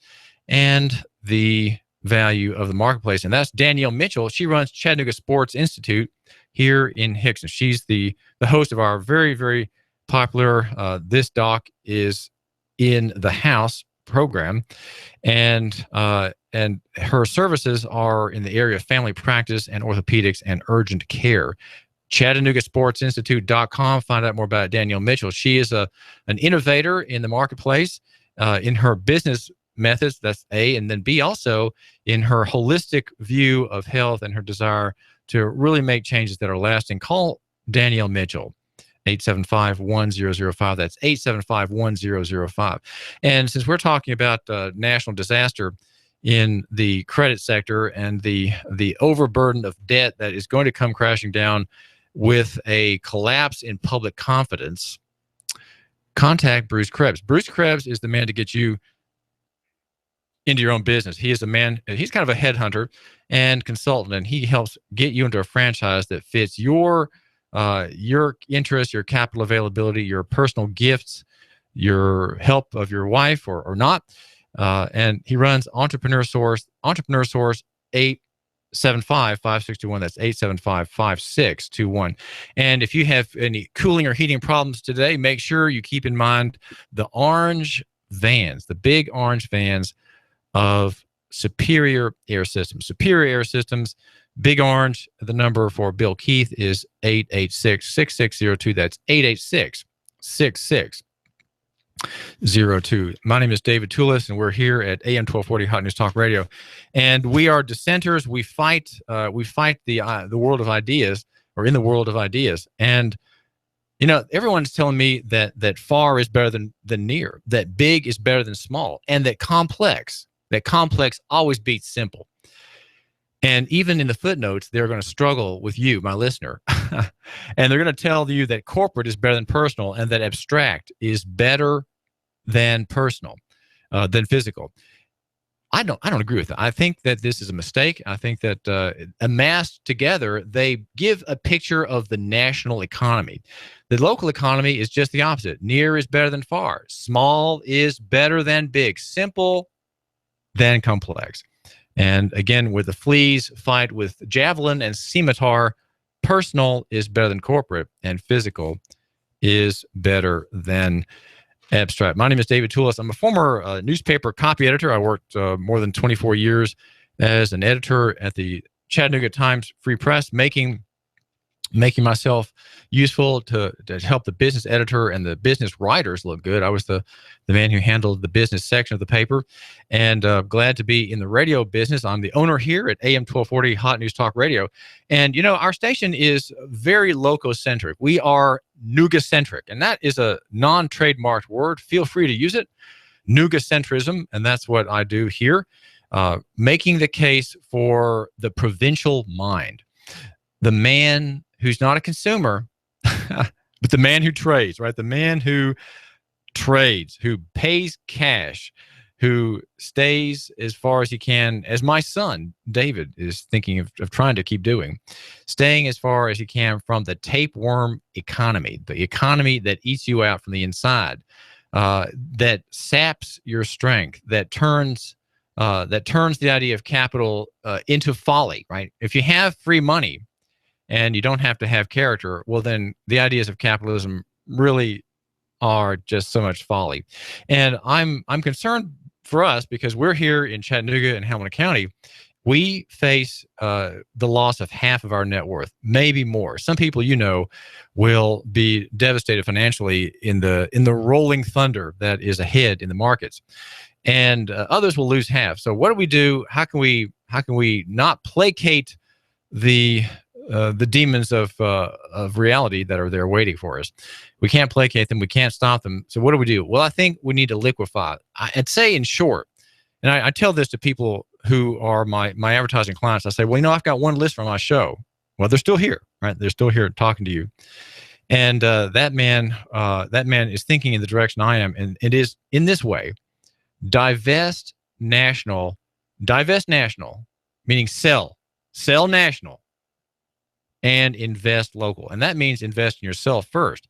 and the value of the marketplace, and that's Danielle Mitchell. She runs Chattanooga Sports Institute here in Hickson. She's the host of our very, very popular This Doc is in the House program, and her services are in the area of family practice and orthopedics and urgent care. ChattanoogaSportsInstitute.com. Find out more about Danielle Mitchell. She is an innovator in the marketplace in her business methods. That's A. And then B, also in her holistic view of health and her desire to really make changes that are lasting. Call Danielle Mitchell, 875-1005. That's 875-1005. And since we're talking about national disaster in the credit sector and the overburden of debt that is going to come crashing down with a collapse in public confidence, contact Bruce Krebs. Bruce Krebs is the man to get you into your own business. He is a man, he's kind of a headhunter and consultant, and he helps get you into a franchise that fits your interests, your capital availability, your personal gifts, your help of your wife or not. And he runs Entrepreneur Source 875-5621. That's 875-5621. And if you have any cooling or heating problems today, make sure you keep in mind the orange vans, the big orange vans of Superior Air Systems. Superior Air Systems, Big Orange. The number for Bill Keith is 886-6602. That's 886-6602. My name is David Tulis, and we're here at AM 1240 Hot News Talk Radio, and we are dissenters. We fight the world of ideas, or in the world of ideas. And everyone's telling me that far is better than near, that big is better than small, and that complex always beats simple. And even in the footnotes, they're going to struggle with you, my listener. And they're going to tell you that corporate is better than personal, and that abstract is better than personal, than physical. I don't agree with that. I think that this is a mistake. I think that amassed together, they give a picture of the national economy. The local economy is just the opposite. Near is better than far. Small is better than big. Simple than complex. And again, where the fleas fight with javelin and scimitar, personal is better than corporate, and physical is better than abstract. My name is David Tulis. I'm a former newspaper copy editor. I worked more than 24 years as an editor at the Chattanooga Times Free Press, making myself useful to help the business editor and the business writers look good. I was the man who handled the business section of the paper, and glad to be in the radio business. I'm the owner here at AM 1240 Hot News Talk Radio. And, our station is very loco-centric. We are Nooga-centric, and that is a non-trademarked word. Feel free to use it. Nooga-centrism, and that's what I do here, making the case for the provincial mind. The man who's not a consumer, but the man who trades, right? The man who trades, who pays cash, who stays as far as he can, as my son, David, is thinking of trying to keep doing, staying as far as he can from the tapeworm economy, the economy that eats you out from the inside, that saps your strength, that turns the idea of capital into folly, right? If you have free money, and you don't have to have character, well, then the ideas of capitalism really are just so much folly. And I'm concerned for us because we're here in Chattanooga and Hamilton County. We face the loss of half of our net worth, maybe more. Some people, will be devastated financially in the rolling thunder that is ahead in the markets, and others will lose half. So what do we do? How can we not placate the demons of reality that are there waiting for us? We can't placate them. We can't stop them. So what do? Well, I think we need to liquefy. I'd say, in short, and I tell this to people who are my advertising clients. I say, well, I've got one listener on my show. Well, they're still here, right? They're still here talking to you. And that man is thinking in the direction I am. And it is in this way: divest national, meaning sell national, and invest local. And that means invest in yourself first,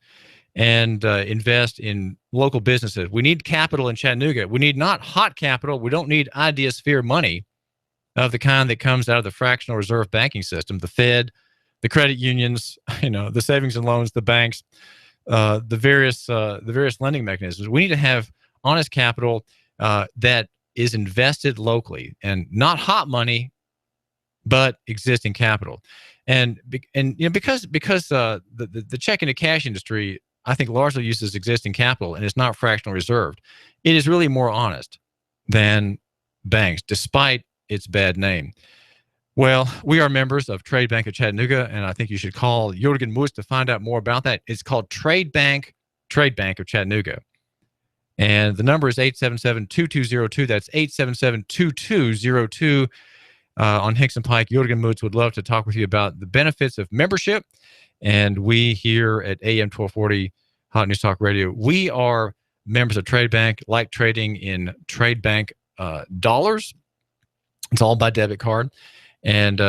and invest in local businesses. We need capital in Chattanooga. We need not hot capital. We don't need idea-sphere money of the kind that comes out of the fractional reserve banking system, the Fed, the credit unions, the savings and loans, the banks, the various lending mechanisms. We need to have honest capital that is invested locally, and not hot money, but existing capital. And because the check into cash industry, I think, largely uses existing capital and it's not fractional reserved, it is really more honest than banks, despite its bad name. Well, we are members of Trade Bank of Chattanooga, and I think you should call Jürgen Mutz to find out more about that. It's called Trade Bank of Chattanooga. And the number is 877-2202. That's 877-2202. On Hickson Pike. Jürgen Mutz would love to talk with you about the benefits of membership. And we here at AM 1240 Hot News Talk Radio, we are members of Trade Bank, like trading in Trade Bank dollars. It's all by debit card. And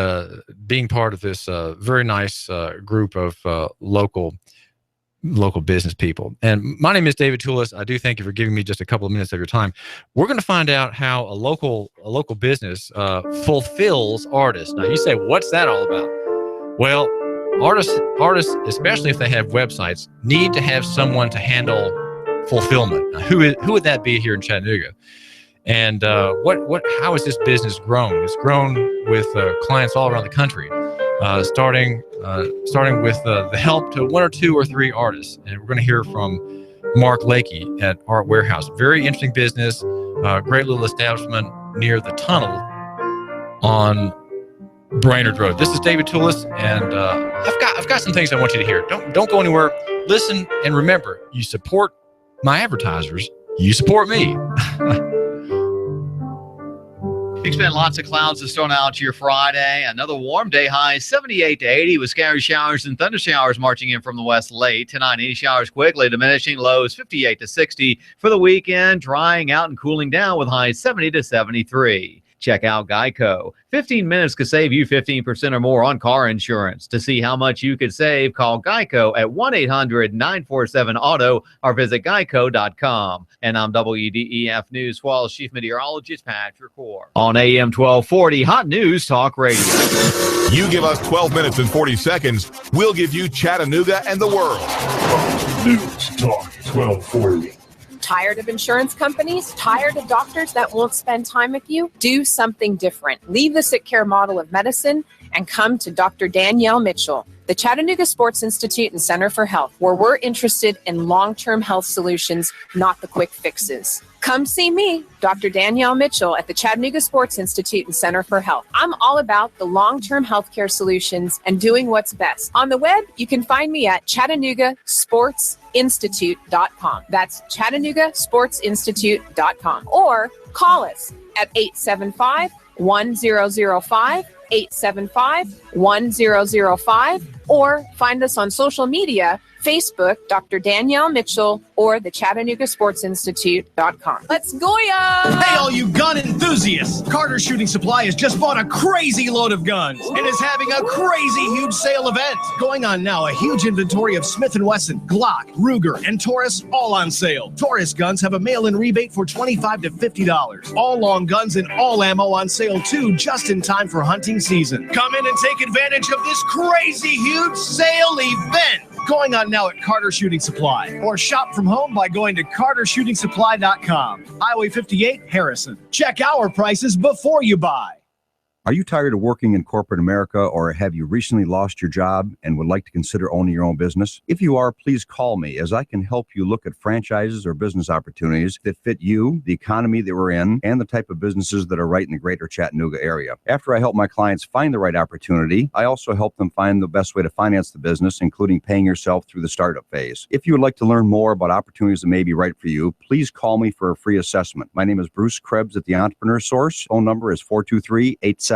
being part of this very nice group of local business people. And my name is David Tulis. I do thank you for giving me just a couple of minutes of your time. We're going to find out how a local business fulfills artists. Now you say, what's that all about? Well, artists, especially if they have websites, need to have someone to handle fulfillment. Now, who would that be here in Chattanooga? And how has this business grown? It's grown with clients all around the country, starting with the help to one or two or three artists. And we're going to hear from Mark Lakey at Art Warehouse. Very interesting business, great little establishment near the tunnel on Brainerd Road. This is David Tulis, and I've got some things I want you to hear. Don't go anywhere. Listen, and remember, you support my advertisers, you support me. Expect lots of clouds to start out to your Friday. Another warm day, high 78 to 80 with scattered showers and thunder showers marching in from the west late. Tonight, any showers quickly diminishing, lows 58 to 60. For the weekend, drying out and cooling down with highs 70 to 73. Check out Geico. 15 minutes could save you 15% or more on car insurance. To see how much you could save, call Geico at 1-800-947-AUTO or visit geico.com. And I'm WDEF News Falls Chief Meteorologist Patrick Orr. On AM 1240, Hot News Talk Radio. You give us 12 minutes and 40 seconds, we'll give you Chattanooga and the world. News Talk 1240. Tired of insurance companies? Tired of doctors that won't spend time with you? Do something different. Leave the sick care model of medicine and come to Dr. Danielle Mitchell, the Chattanooga Sports Institute and Center for Health, where we're interested in long-term health solutions, not the quick fixes. Come see me, Dr. Danielle Mitchell, at the Chattanooga Sports Institute and Center for Health. I'm all about the long-term healthcare solutions and doing what's best. On the web, you can find me at ChattanoogaSportsInstitute.com. That's ChattanoogaSportsInstitute.com. Or call us at 875-1005, 875-1005, or find us on social media, Facebook, Dr. Danielle Mitchell, or the ChattanoogaSportsInstitute.com. Let's go, ya! Hey, all you gun enthusiasts! Carter Shooting Supply has just bought a crazy load of guns and is having a crazy huge sale event. Going on now, a huge inventory of Smith & Wesson, Glock, Ruger, and Taurus, all on sale. Taurus guns have a mail-in rebate for $25 to $50. All long guns and all ammo on sale, too, just in time for hunting season. Come in and take advantage of this crazy huge sale event. Going on now at Carter Shooting Supply, or shop from home by going to cartershootingsupply.com. Highway 58, Harrison. Check our prices before you buy. Are you tired of working in corporate America, or have you recently lost your job and would like to consider owning your own business? If you are, please call me, as I can help you look at franchises or business opportunities that fit you, the economy that we're in, and the type of businesses that are right in the greater Chattanooga area. After I help my clients find the right opportunity, I also help them find the best way to finance the business, including paying yourself through the startup phase. If you would like to learn more about opportunities that may be right for you, please call me for a free assessment. My name is Bruce Krebs at the Entrepreneur Source. Phone number is 423-875-5621.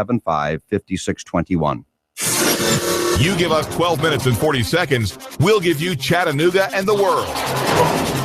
You give us 12 minutes and 40 seconds, we'll give you Chattanooga and the world.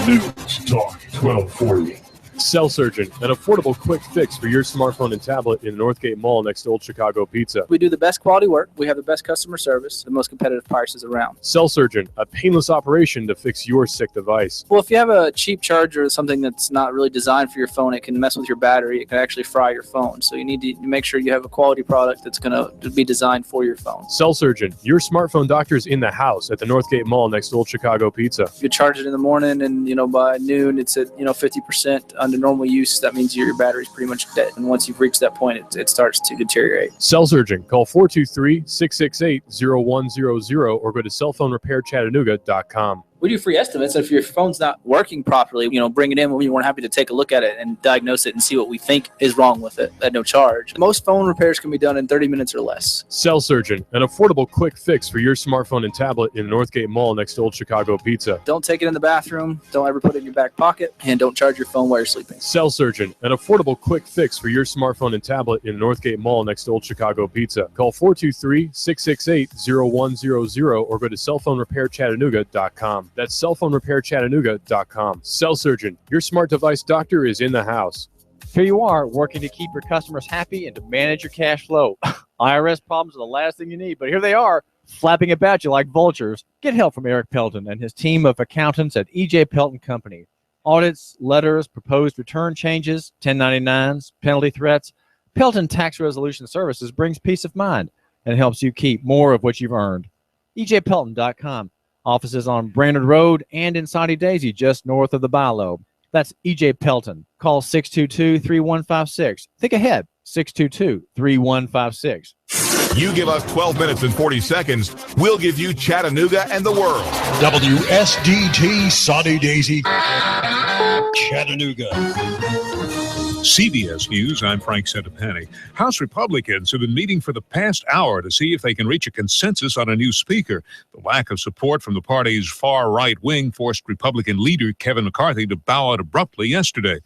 News Talk 1240. Cell Surgeon, an affordable quick fix for your smartphone and tablet in the Northgate Mall next to Old Chicago Pizza. We do the best quality work. We have the best customer service, the most competitive prices around. Cell Surgeon, a painless operation to fix your sick device. Well, if you have a cheap charger or something that's not really designed for your phone, it can mess with your battery. It can actually fry your phone. So you need to make sure you have a quality product that's going to be designed for your phone. Cell Surgeon, your smartphone doctor's in the house at the Northgate Mall next to Old Chicago Pizza. If you charge it in the morning and, by noon, it's at, 50% under normal use. That means your battery's pretty much dead. And once you've reached that point, it starts to deteriorate. Cell Surgeon, call 423-668-0100 or go to cellphonerepairchattanooga.com. We do free estimates. If your phone's not working properly, bring it in. We're more happy to take a look at it and diagnose it and see what we think is wrong with it at no charge. Most phone repairs can be done in 30 minutes or less. Cell Surgeon, an affordable quick fix for your smartphone and tablet in the Northgate Mall next to Old Chicago Pizza. Don't take it in the bathroom. Don't ever put it in your back pocket. And don't charge your phone while you're sleeping. Cell Surgeon, an affordable quick fix for your smartphone and tablet in the Northgate Mall next to Old Chicago Pizza. Call 423-668-0100 or go to cellphonerepairchattanooga.com. That's cellphonerepairchattanooga.com. Cell Surgeon, your smart device doctor is in the house. Here you are, working to keep your customers happy and to manage your cash flow. IRS problems are the last thing you need, but here they are, flapping about you like vultures. Get help from Eric Pelton and his team of accountants at E.J. Pelton Company. Audits, letters, proposed return changes, 1099s, penalty threats. Pelton Tax Resolution Services brings peace of mind and helps you keep more of what you've earned. EJPelton.com. Offices on Brainerd Road and in Soddy Daisy, just north of the Bilo. That's E.J. Pelton. Call 622-3156. Think ahead, 622-3156. You give us 12 minutes and 40 seconds, we'll give you Chattanooga and the world. WSDT Sunny Daisy, Chattanooga. CBS News, I'm Frank Centopani. House Republicans have been meeting for the past hour to see if they can reach a consensus on a new speaker. The lack of support from the party's far right wing forced Republican leader Kevin McCarthy to bow out abruptly yesterday.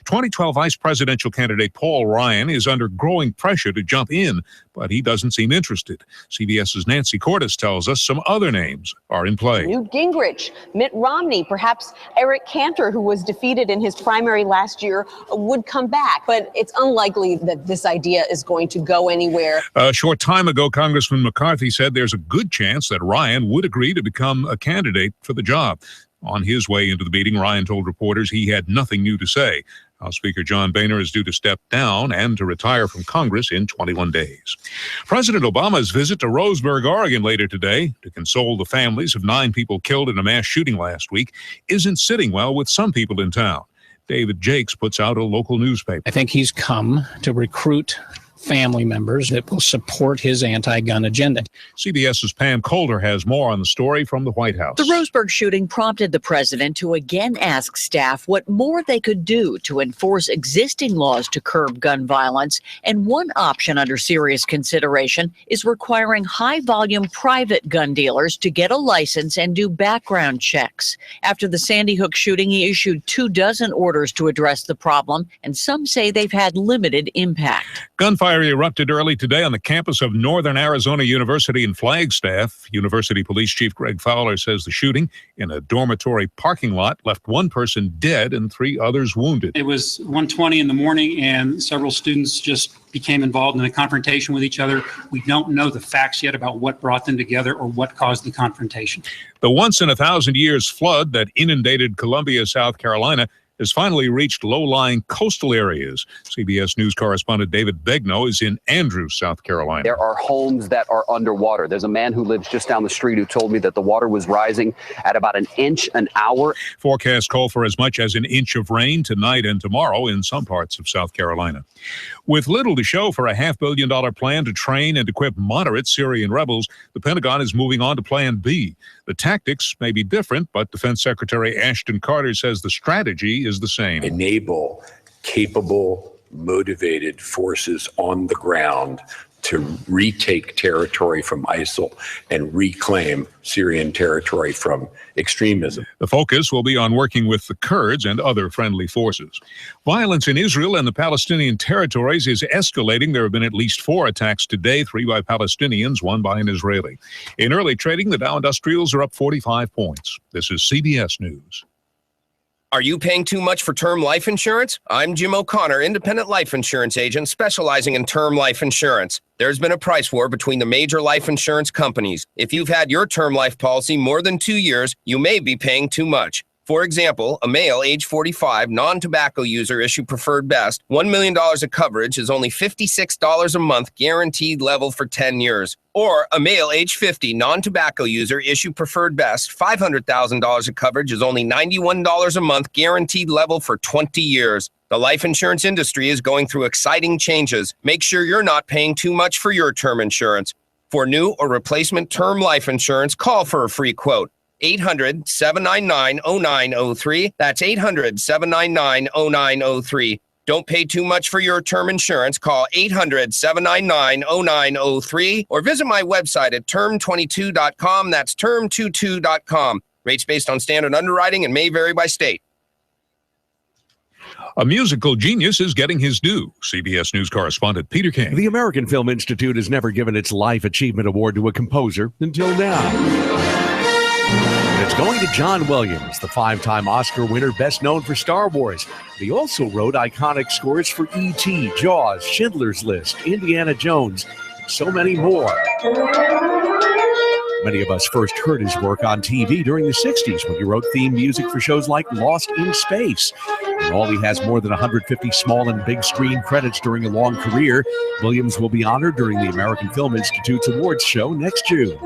2012 vice presidential candidate Paul Ryan is under growing pressure to jump in, but he doesn't seem interested. CBS's Nancy Cordes tells us some other names are in play. Newt Gingrich, Mitt Romney, perhaps Eric Cantor, who was defeated in his primary last year, would come back. But it's unlikely that this idea is going to go anywhere. A short time ago, Congressman McCarthy said there's a good chance that Ryan would agree to become a candidate for the job. On his way into the meeting, Ryan told reporters he had nothing new to say. House Speaker John Boehner is due to step down and to retire from Congress in 21 days. President Obama's visit to Roseburg, Oregon later today to console the families of 9 people killed in a mass shooting last week isn't sitting well with some people in town. David Jakes puts out a local newspaper. I think he's come to recruit family members that will support his anti-gun agenda. CBS's Pam Colder has more on the story from the White House. The Roseburg shooting prompted the president to again ask staff what more they could do to enforce existing laws to curb gun violence. And one option under serious consideration is requiring high-volume private gun dealers to get a license and do background checks. After the Sandy Hook shooting, he issued 24 orders to address the problem, and some say they've had limited impact. Gunfire erupted early today on the campus of Northern Arizona University in Flagstaff. University Police Chief Greg Fowler says the shooting in a dormitory parking lot left 1 person dead and 3 others wounded. It was 1:20 in the morning, and several students just became involved in a confrontation with each other. We don't know the facts yet about what brought them together or what caused the confrontation. The once-in-a-thousand-years flood that inundated Columbia, South Carolina, has finally reached low-lying coastal areas. CBS News correspondent David Begnaud is in Andrews, South Carolina. There are homes that are underwater. There's a man who lives just down the street who told me that the water was rising at about 1 inch an hour. Forecasts call for as much as 1 inch of rain tonight and tomorrow in some parts of South Carolina. With little to show for a $500 million plan to train and equip moderate Syrian rebels, the Pentagon is moving on to Plan B. The tactics may be different, but Defense Secretary Ashton Carter says the strategy is the same. Enable capable, motivated forces on the ground to retake territory from ISIL and reclaim Syrian territory from extremism. The focus will be on working with the Kurds and other friendly forces. Violence in Israel and the Palestinian territories is escalating. There have been at least 4 attacks today, 3 by Palestinians, 1 by an Israeli. In early trading, the Dow Industrials are up 45 points. This is CBS News. Are you paying too much for term life insurance? I'm Jim O'Connor, independent life insurance agent specializing in term life insurance. There's been a price war between the major life insurance companies. If you've had your term life policy more than 2 years, you may be paying too much. For example, a male age 45 non-tobacco user issue preferred best, $1 million of coverage is only $56 a month guaranteed level for 10 years. Or a male age 50 non-tobacco user issue preferred best, $500,000 of coverage is only $91 a month guaranteed level for 20 years. The life insurance industry is going through exciting changes. Make sure you're not paying too much for your term insurance. For new or replacement term life insurance, call for a free quote. 800-799-0903. That's 800-799-0903. Don't pay too much for your term insurance. Call 800-799-0903 or visit my website at term22.com. That's term22.com. Rates based on standard underwriting and may vary by state. A musical genius is getting his due. CBS News correspondent Peter King. The American Film Institute has never given its Life Achievement Award to a composer until now. And it's going to John Williams, the 5-time Oscar winner best known for Star Wars. He also wrote iconic scores for E.T., Jaws, Schindler's List, Indiana Jones, and so many more. Many of us first heard his work on TV during the 60s when he wrote theme music for shows like Lost in Space. And while he has more than 150 small and big screen credits during a long career, Williams will be honored during the American Film Institute's awards show next June.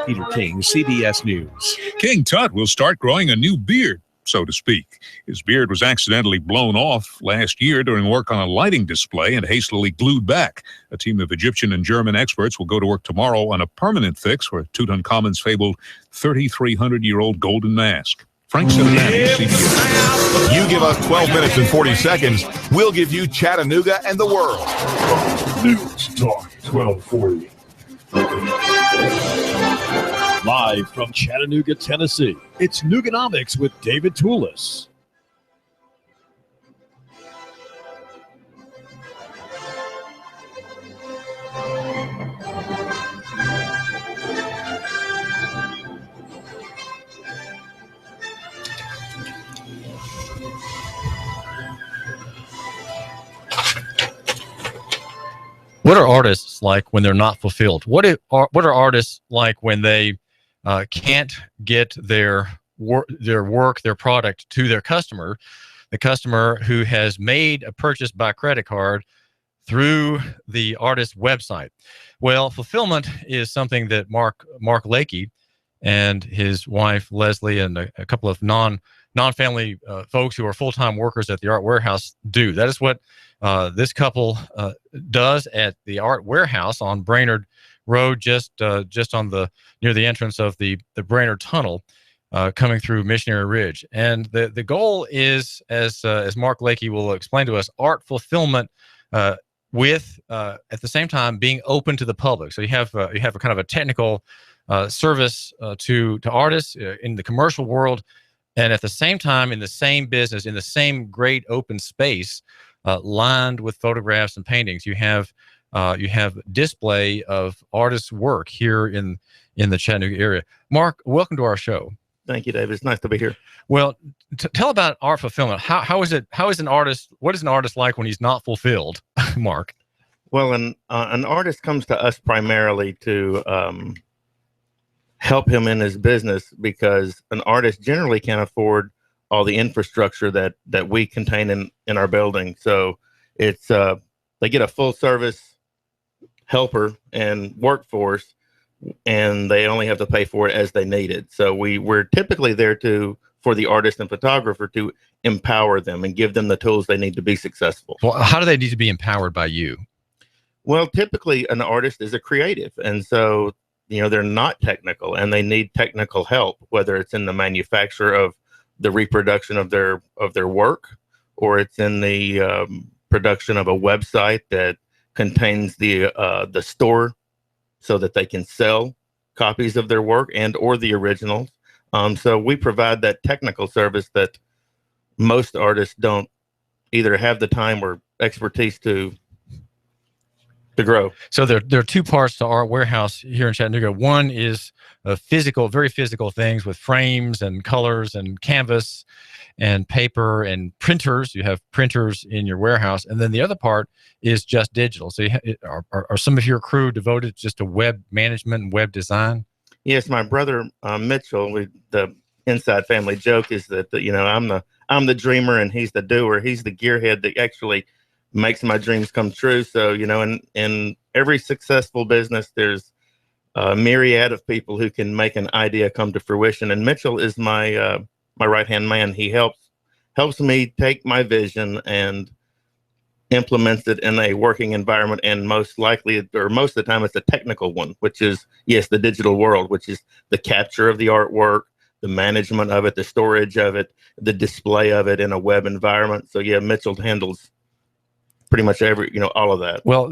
Peter King, CBS News. King Tut will start growing a new beard. so to speak. His beard was accidentally blown off last year during work on a lighting display and hastily glued back. A team of Egyptian and German experts will go to work tomorrow on a permanent fix for Tutankhamun's fabled 3,300-year-old golden mask. Frank Cincinnati, CBS. You give us 12 minutes and 40 seconds, we'll give you Chattanooga and the world. News Talk 1240. Live from Chattanooga, Tennessee, it's Nooganomics with David Tulis. What are artists like when they're not fulfilled? What are artists like when they can't get their work, their product to their customer, the customer who has made a purchase by credit card through the artist's website? Well, fulfillment is something that Mark Lakey and his wife Leslie and a couple of non-family folks who are full-time workers at the Art Warehouse do. That is what this couple does at the Art Warehouse on Brainerd Road, just on near the entrance of the Brainerd Tunnel, coming through Missionary Ridge. And the goal is, as Mark Lakey will explain to us, art fulfillment with at the same time being open to the public. So you have a kind of a technical service to artists in the commercial world, and at the same time in the same business, in the same great open space, lined with photographs and paintings, you have display of artists' work here in the Chattanooga area. Mark, welcome to our show. Thank you, David. It's nice to be here. Well, tell about art fulfillment. How is an artist? What is an artist like when he's not fulfilled, Mark? Well, an artist comes to us primarily to help him in his business, because an artist generally can't afford all the infrastructure that we contain in our building. So it's they get a full service helper and workforce, and they only have to pay for it as they need it. So we're typically there for the artist and photographer to empower them and give them the tools they need to be successful. Well, how do they need to be empowered by you? Well, typically an artist is a creative, and so they're not technical, and they need technical help, whether it's in the manufacture of the reproduction of their work, or it's in the production of a website that contains the store so that they can sell copies of their work and or the originals. So we provide that technical service that most artists don't either have the time or expertise to grow. So there are two parts to Art Warehouse here in Chattanooga. One is very physical things with frames and colors and canvas and paper and printers. You have printers in your warehouse. And then the other part is just digital. So are some of your crew devoted just to web management and web design? Yes, my brother Mitchell, the inside family joke is that I'm the dreamer and he's the doer. He's the gearhead that actually makes my dreams come true. So, in every successful business, there's a myriad of people who can make an idea come to fruition. And Mitchell is my right-hand man. He helps me take my vision and implements it in a working environment. And most of the time, it's a technical one, which is, yes, the digital world, which is the capture of the artwork, the management of it, the storage of it, the display of it in a web environment. So, yeah, Mitchell handles pretty much all of that. Well,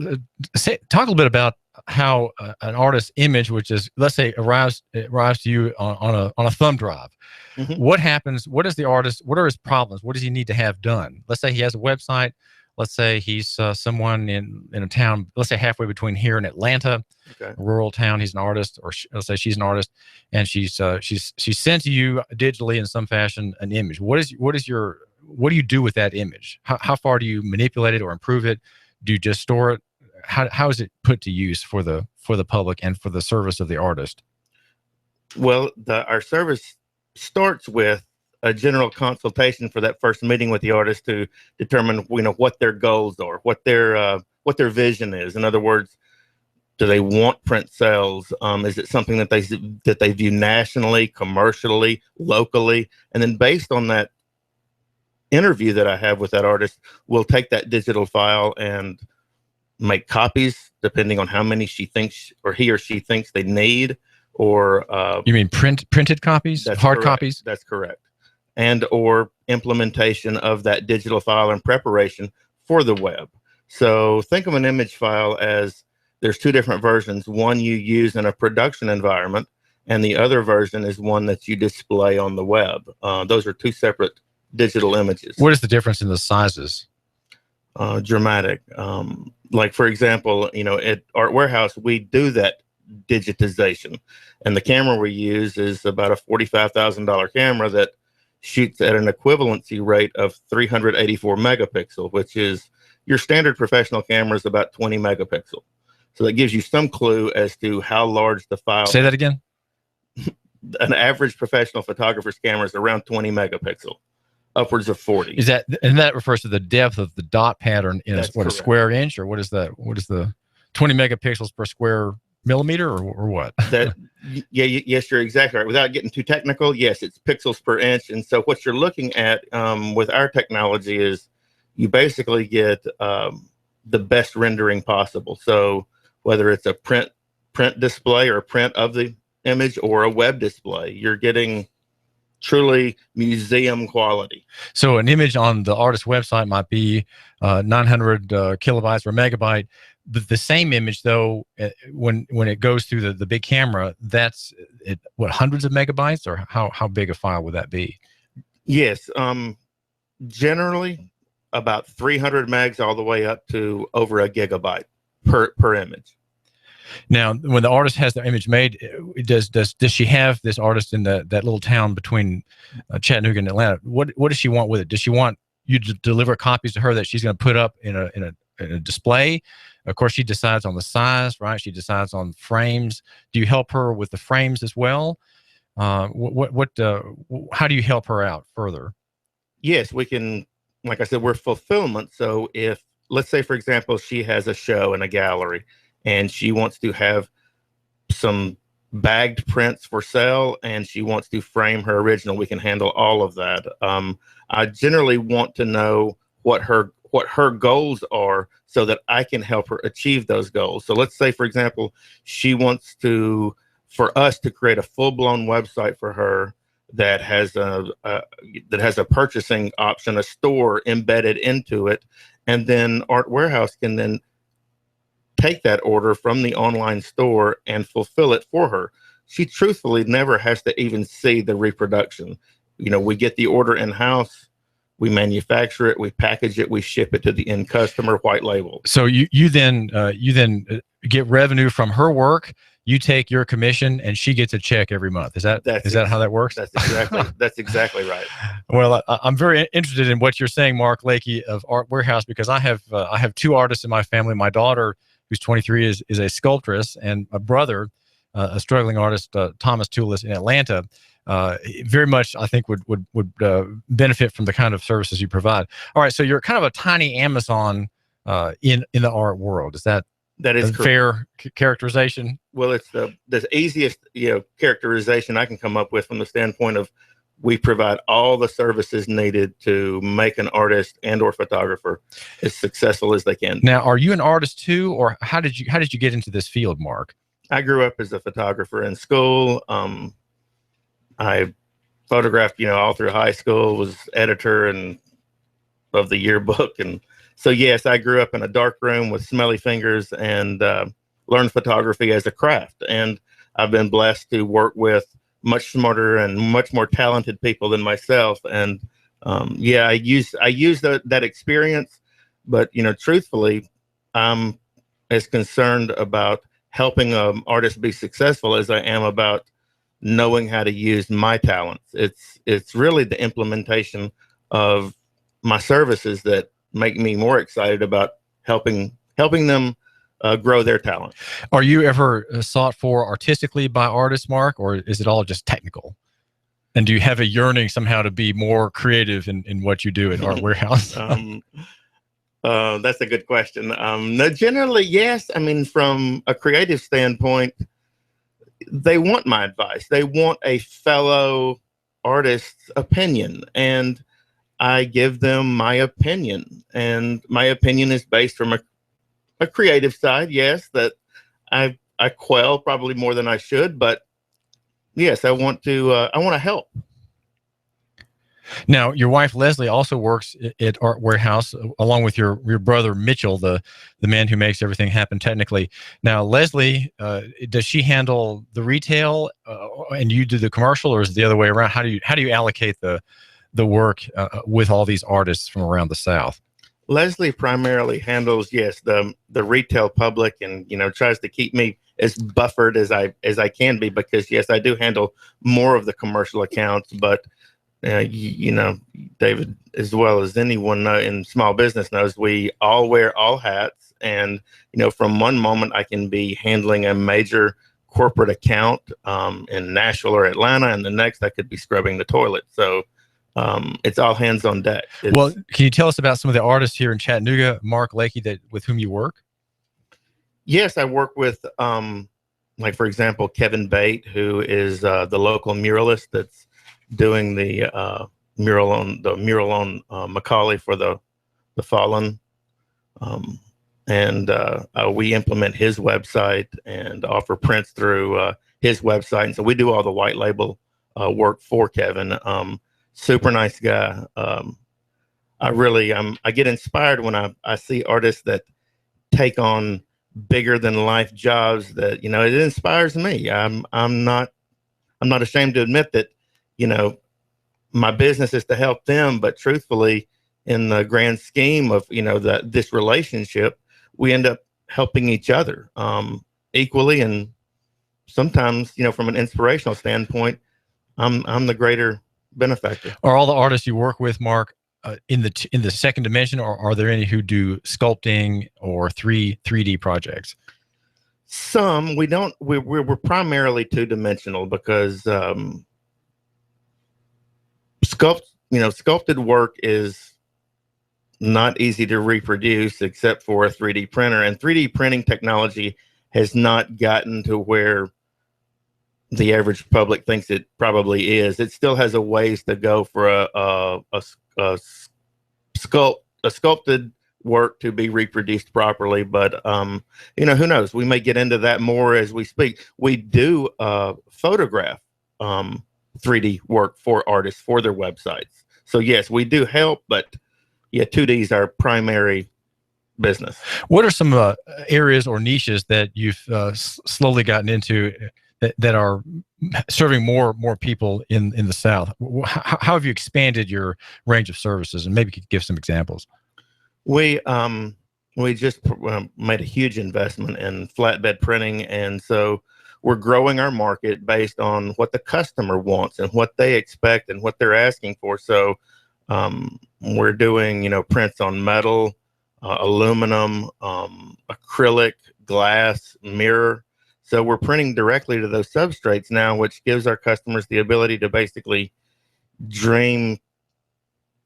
talk a little bit about how an artist's image, which is, let's say, arrives to you on a thumb drive. Mm-hmm. What happens? What is the artist? What are his problems? What does he need to have done? Let's say he has a website. Let's say he's someone in a town, let's say halfway between here and Atlanta, a rural town. He's an artist, or let's say she's an artist, and she sent to you digitally in some fashion an image. What do you do with that image? How far do you manipulate it or improve it? Do you just store it? How is it put to use for the public and for the service of the artist? Well, our service starts with a general consultation for that first meeting with the artist to determine what their goals are, what their vision is. In other words, Do they want print sales? Is it something that they view nationally, commercially, locally? And then based on that interview that I have with that artist, we'll take that digital file and make copies depending on how many she thinks or he or she thinks they need. Or you mean printed copies, hard correct. copies? That's correct. And or implementation of that digital file and preparation for the web. So think of an image file as there's two different versions. One you use in a production environment, and the other version is one that you display on the web. Those are two separate digital images. What is the difference in the sizes? Dramatic. Like, for example, at Art Warehouse, we do that digitization. And the camera we use is about a $45,000 camera that shoots at an equivalency rate of 384 megapixel, which is your standard professional camera is about 20 megapixel. So that gives you some clue as to how large the file. Say that again. An average professional photographer's camera is around 20 megapixel, upwards of 40. Is that, and that refers to the depth of the dot pattern in a square inch, or what is that? What is the 20 megapixels per square millimeter, or what? Yes, you're exactly right. Without getting too technical, yes, it's pixels per inch. And so what you're looking at with our technology is you basically get the best rendering possible. So whether it's a print display or a print of the image or a web display, you're getting truly museum quality. So an image on the artist's website might be 900 kilobytes or megabyte. The same image, though, when it goes through the big camera, that's what, hundreds of megabytes, or how big a file would that be? Yes, generally about 300 megs all the way up to over a gigabyte per image. Now, when the artist has the image made, does she have this artist in that little town between Chattanooga and Atlanta? What does she want with it? Does she want you to deliver copies to her that she's going to put up in a display? Of course, she decides on the size, right? She decides on frames. Do you help her with the frames as well? How do you help her out further? Yes, we can. Like I said, we're fulfillment. So if, let's say, for example, she has a show in a gallery and she wants to have some bagged prints for sale and she wants to frame her original, we can handle all of that. I generally want to know what her goals are so that I can help her achieve those goals. So let's say, for example, she wants for us to create a full-blown website for her that has a purchasing option, a store embedded into it, and then Art Warehouse can then take that order from the online store and fulfill it for her. She truthfully never has to even see the reproduction. We get the order in-house, we manufacture it, we package it, we ship it to the end customer, white label. So you then get revenue from her work. You take your commission, and she gets a check every month. Is that how that works? That's exactly right. Well, I'm very interested in what you're saying, Mark Lakey of Art Warehouse, because I have two artists in my family. My daughter, who's 23, is a sculptress, and a brother, a struggling artist, Thomas Tulis in Atlanta. Very much, I think, would benefit from the kind of services you provide. All right, so you're kind of a tiny Amazon in the art world. Is that is a fair characterization? Well, it's the easiest characterization I can come up with from the standpoint of we provide all the services needed to make an artist and or photographer as successful as they can. Now, are you an artist too, or how did you get into this field, Mark? I grew up as a photographer in school. I photographed, all through high school, was editor of the yearbook. And so, yes, I grew up in a dark room with smelly fingers and learned photography as a craft. And I've been blessed to work with much smarter and much more talented people than myself. And I use that experience. But, truthfully, I'm as concerned about helping an artist be successful as I am about knowing how to use my talents. It's really the implementation of my services that make me more excited about helping them grow their talent. Are you ever sought for artistically by artists, Mark, or is it all just technical? And do you have a yearning somehow to be more creative in what you do at Art Warehouse? That's a good question. No, generally, yes. I mean, from a creative standpoint, they want my advice. They want a fellow artist's opinion, and I give them my opinion. And my opinion is based from a creative side, yes, that I quell probably more than I should, but yes, I want to help. Now, your wife Leslie also works at Art Warehouse along with your brother Mitchell, the man who makes everything happen technically. Now, Leslie, does she handle the retail and you do the commercial, or is it the other way around? How do you allocate the work with all these artists from around the South? Leslie primarily handles, yes, the retail public, and tries to keep me as buffered as I can be, because yes, I do handle more of the commercial accounts, but David, as well as anyone in small business knows, we all wear all hats. And, from one moment I can be handling a major corporate account in Nashville or Atlanta, and the next I could be scrubbing the toilet. So it's all hands on deck. Well, can you tell us about some of the artists here in Chattanooga, Mark, Lakey, with whom you work? Yes, I work with, like, for example, Kevin Bate, who is the local muralist that's doing the mural on Macaulay for the fallen, and we implement his website and offer prints through his website, and so we do all the white label work for Kevin. Super nice guy. I get inspired when I see artists that take on bigger than life jobs. That it inspires me. I'm not ashamed to admit that. My business is to help them, but truthfully, in the grand scheme of this relationship, we end up helping each other equally, and sometimes from an inspirational standpoint, I'm the greater benefactor. Are all the artists you work with, Mark, in the second dimension, or are there any who do sculpting or 3D projects? Some. We don't. We're primarily two-dimensional because sculpted work is not easy to reproduce except for a 3D printer, and 3D printing technology has not gotten to where the average public thinks it probably is. It still has a ways to go for a sculpted work to be reproduced properly, but who knows? We may get into that more as we speak. We do photograph 3D work for artists for their websites. So yes, we do help, but yeah, 2D is our primary business. What are some areas or niches that you've slowly gotten into that are serving more people in the South? How have you expanded your range of services, and maybe you could give some examples? We just made a huge investment in flatbed printing, and so we're growing our market based on what the customer wants and what they expect and what they're asking for. So we're doing, prints on metal, aluminum, acrylic, glass, mirror. So we're printing directly to those substrates now, which gives our customers the ability to basically dream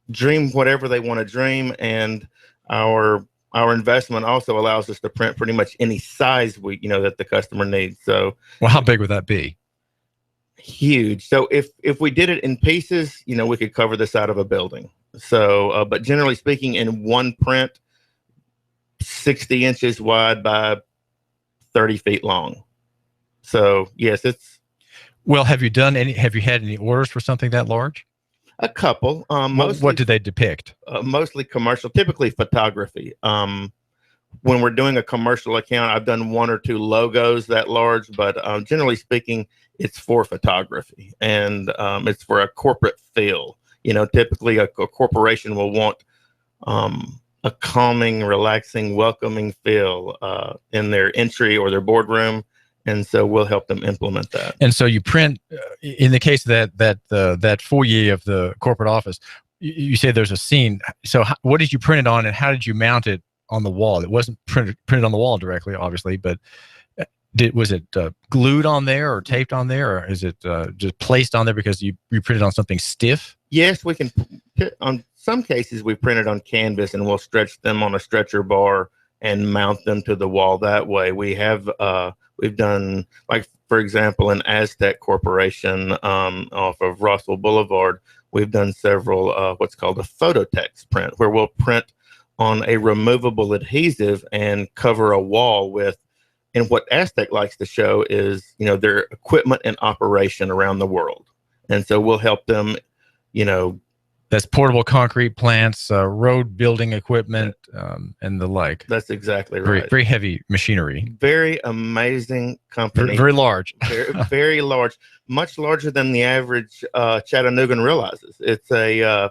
whatever they want to dream. And our investment also allows us to print pretty much any size that the customer needs. So, well, how big would that be? Huge. So if we did it in pieces, we could cover the side of a building. So, but generally speaking, in one print, 60 inches wide by 30 feet long. So yes, it's. Well, have you had any orders for something that large? A couple. What do they depict? Mostly commercial, typically photography. When we're doing a commercial account, I've done one or two logos that large, but generally speaking, it's for photography, and it's for a corporate feel. Typically a corporation will want a calming, relaxing, welcoming feel in their entry or their boardroom. And so we'll help them implement that. And so you print, in the case of that foyer of the corporate office, you say there's a scene. So what did you print it on, and how did you mount it on the wall? It wasn't printed on the wall directly, obviously, but was it glued on there or taped on there, or is it just placed on there because you printed on something stiff? Yes, we can put on some cases we printed on canvas and we'll stretch them on a stretcher bar and mount them to the wall that way. We've done, like, for example, an Aztec Corporation off of Russell Boulevard. We've done several what's called a phototext print, where we'll print on a removable adhesive and cover a wall with. And what Aztec likes to show is, their equipment in operation around the world. And so we'll help them, That's portable concrete plants, road building equipment, and the like. That's exactly right. Very, very heavy machinery. Very amazing company. Very large. very, very large. Much larger than the average Chattanoogan realizes. It's a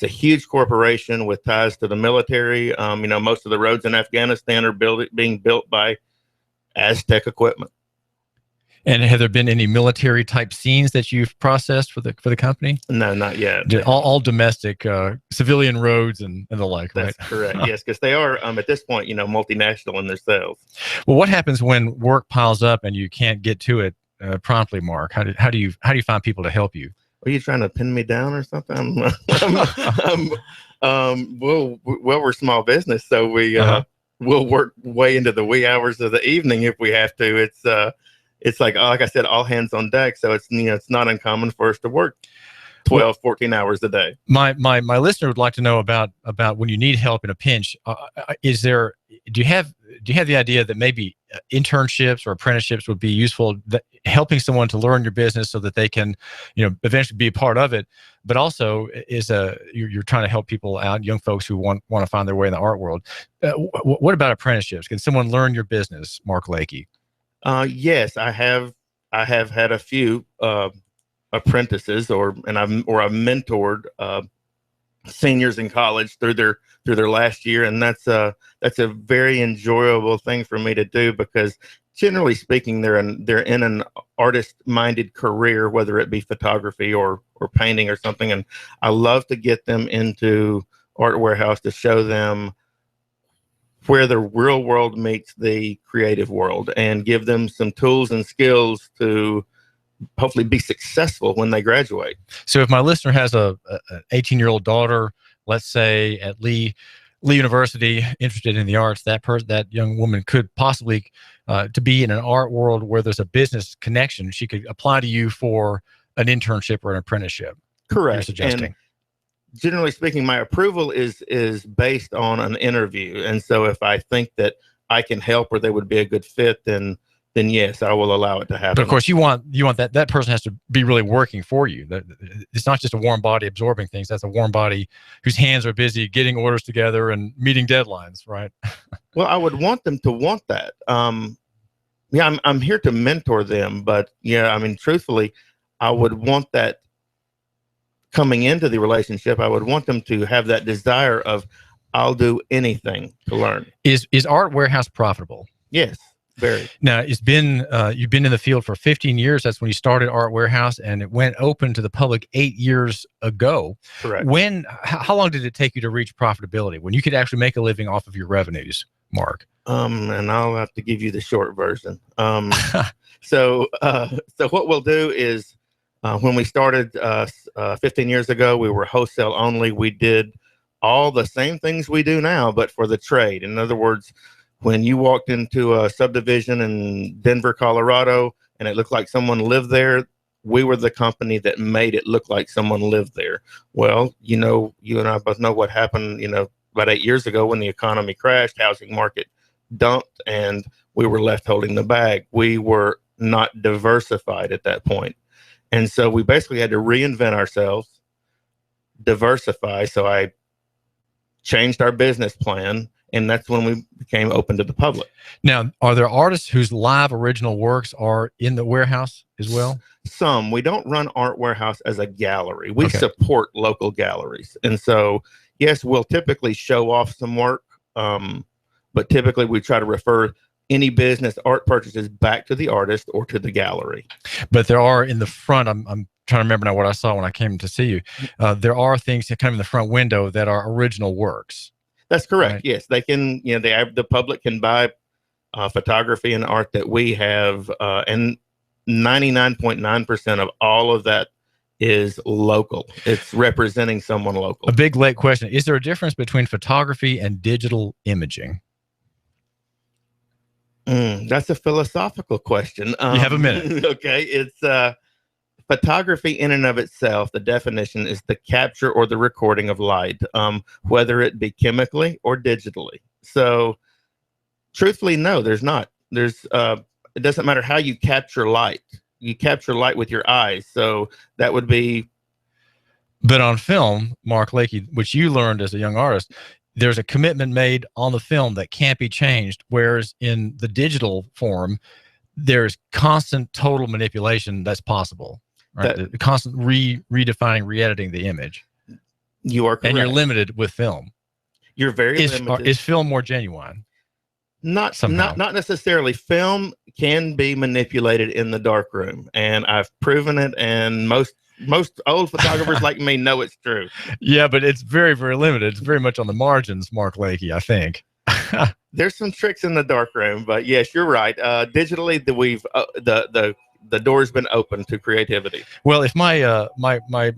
huge corporation with ties to the military. Most of the roads in Afghanistan are being built by Aztec equipment. And have there been any military type scenes that you've processed for the company? No, not yet. All domestic, civilian roads and the like, That's right? correct. Yes, because they are at this point, multinational in themselves. Well, what happens when work piles up and you can't get to it promptly, Mark? How do you find people to help you? Are you trying to pin me down or something? Well, we're small business, so we'll work way into the wee hours of the evening if we have to. It's like I said, all hands on deck. So it's not uncommon for us to work 12, 14 hours a day. My listener would like to know about when you need help in a pinch. Do you have the idea that maybe internships or apprenticeships would be useful, helping someone to learn your business so that they can, eventually be a part of it, but also you're trying to help people out, young folks who want to find their way in the art world. What about apprenticeships? Can someone learn your business, Mark Lakey? Yes, I have had a few apprentices, or I've mentored seniors in college through their last year, and that's a very enjoyable thing for me to do, because generally speaking, they're in an artist-minded career, whether it be photography or painting or something, and I love to get them into Art Warehouse to show them where the real world meets the creative world, and give them some tools and skills to hopefully be successful when they graduate. So if my listener has an 18-year-old daughter, let's say at Lee University, interested in the arts, that young woman could possibly to be in an art world where there's a business connection, she could apply to you for an internship or an apprenticeship. Correct. You're suggesting. And generally speaking, my approval is based on an interview. And so if I think that I can help or they would be a good fit, then yes, I will allow it to happen. But of course, you want that person has to be really working for you. It's not just a warm body absorbing things. That's a warm body whose hands are busy getting orders together and meeting deadlines, right? Well, I would want them to want that. I'm here to mentor them, but truthfully, I would want that coming into the relationship. I would want them to have that desire of, I'll do anything to learn. Is Art Warehouse profitable? Yes. Very. Now, you've been in the field for 15 years. That's when you started Art Warehouse, and it went open to the public 8 years ago. Correct. How long did it take you to reach profitability, when you could actually make a living off of your revenues, Mark? And I'll have to give you the short version. So what we'll do is, when we started 15 years ago, we were wholesale only. We did all the same things we do now, but for the trade. In other words, when you walked into a subdivision in Denver, Colorado, and it looked like someone lived there, we were the company that made it look like someone lived there. Well, you and I both know what happened, about 8 years ago when the economy crashed, housing market dumped, and we were left holding the bag. We were not diversified at that point. And so we basically had to reinvent ourselves, diversify. So I changed our business plan, and that's when we became open to the public. Now, are there artists whose live original works are in the warehouse as well? Some. We don't run Art Warehouse as a gallery. We support local galleries. And so, yes, we'll typically show off some work, but typically we try to refer any business art purchases back to the artist or to the gallery. But there are in the front, I'm trying to remember now what I saw when I came to see you. There are things that come in the front window that are original works. That's correct. Right. Yes, they can. The public can buy photography and art that we have, and 99.9% of all of that is local. It's representing someone local. A big late question. Is there a difference between photography and digital imaging? That's a philosophical question. You have a minute. Okay. It's photography in and of itself. The definition is the capture or the recording of light, whether it be chemically or digitally. So truthfully, no, there's not. It doesn't matter how you capture light. You capture light with your eyes. So that would be. But on film, Mark Lakey, which you learned as a young artist, there's a commitment made on the film that can't be changed. Whereas in the digital form, there's constant total manipulation that's possible. Right? The constant redefining, re-editing the image. You are correct. And you're limited with film. You're very limited. Is film more genuine? Not necessarily. Film can be manipulated in the darkroom, and I've proven it. And most old photographers like me know it's true. Yeah, but it's very, very limited. It's very much on the margins, Mark Lakey, I think. There's some tricks in the darkroom, but yes, you're right. Digitally, the door's been open to creativity. Well, if my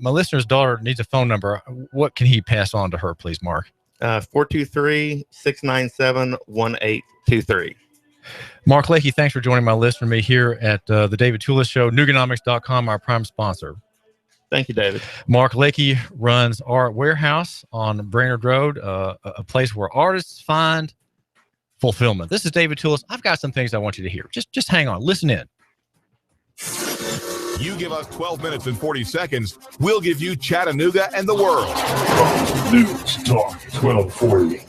listener's daughter needs a phone number, what can he pass on to her, please, Mark? 423-697-1823. Mark Lakey, thanks for joining my listener me here at the David Tulis Show. Nooganomics.com, our prime sponsor. Thank you, David. Mark Lakey runs Art Warehouse on Brainerd Road, a place where artists find fulfillment. This is David Tulis. I've got some things I want you to hear. Just hang on. Listen in. You give us 12 minutes and 40 seconds, we'll give you Chattanooga and the world. News Talk 1240.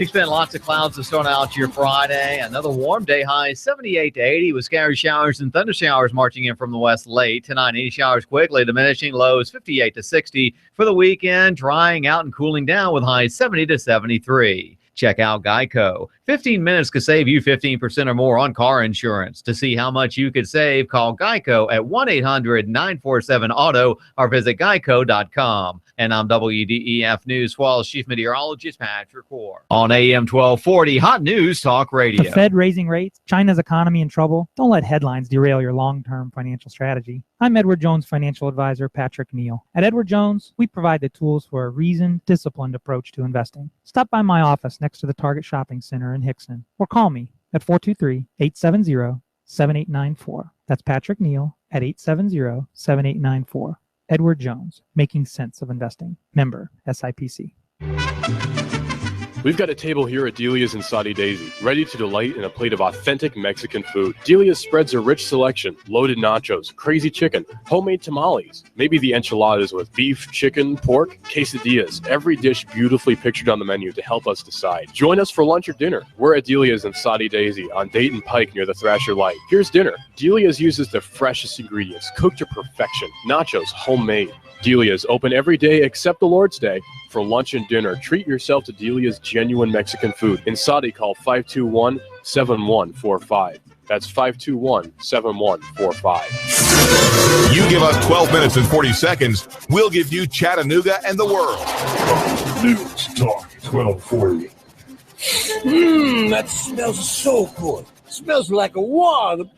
Expect lots of clouds to start out your Friday. Another warm day, high 78 to 80 with scattered showers and thunder showers marching in from the west late. Tonight, any showers quickly diminishing, lows 58 to 60. For the weekend, drying out and cooling down with highs 70 to 73. Check out Geico. 15 minutes could save you 15% or more on car insurance. To see how much you could save, call Geico at 1-800-947-AUTO or visit geico.com. And I'm WDEF News Swallow's Chief Meteorologist Patrick Orr. On AM 1240, Hot News Talk Radio. The Fed raising rates, China's economy in trouble. Don't let headlines derail your long-term financial strategy. I'm Edward Jones financial advisor Patrick Neal. At Edward Jones, we provide the tools for a reasoned, disciplined approach to investing. Stop by my office next to the Target Shopping Center in Hickston, or call me at 423-870-7894. That's Patrick Neal at 870-7894. Edward Jones, making sense of investing. Member SIPC. We've got a table here at Delia's in Saudi Daisy, ready to delight in a plate of authentic Mexican food. Delia's spreads a rich selection, loaded nachos, crazy chicken, homemade tamales, maybe the enchiladas with beef, chicken, pork, quesadillas. Every dish beautifully pictured on the menu to help us decide. Join us for lunch or dinner. We're at Delia's in Saudi Daisy on Dayton Pike near the Thrasher Light. Here's dinner. Delia's uses the freshest ingredients, cooked to perfection. Nachos, homemade. Delia's open every day except the Lord's Day. For lunch and dinner, treat yourself to Delia's genuine Mexican food. In Saudi, call 521-7145. That's 521-7145. You give us 12 minutes and 40 seconds, we'll give you Chattanooga and the world. News Talk 1240. That smells so good. It smells like a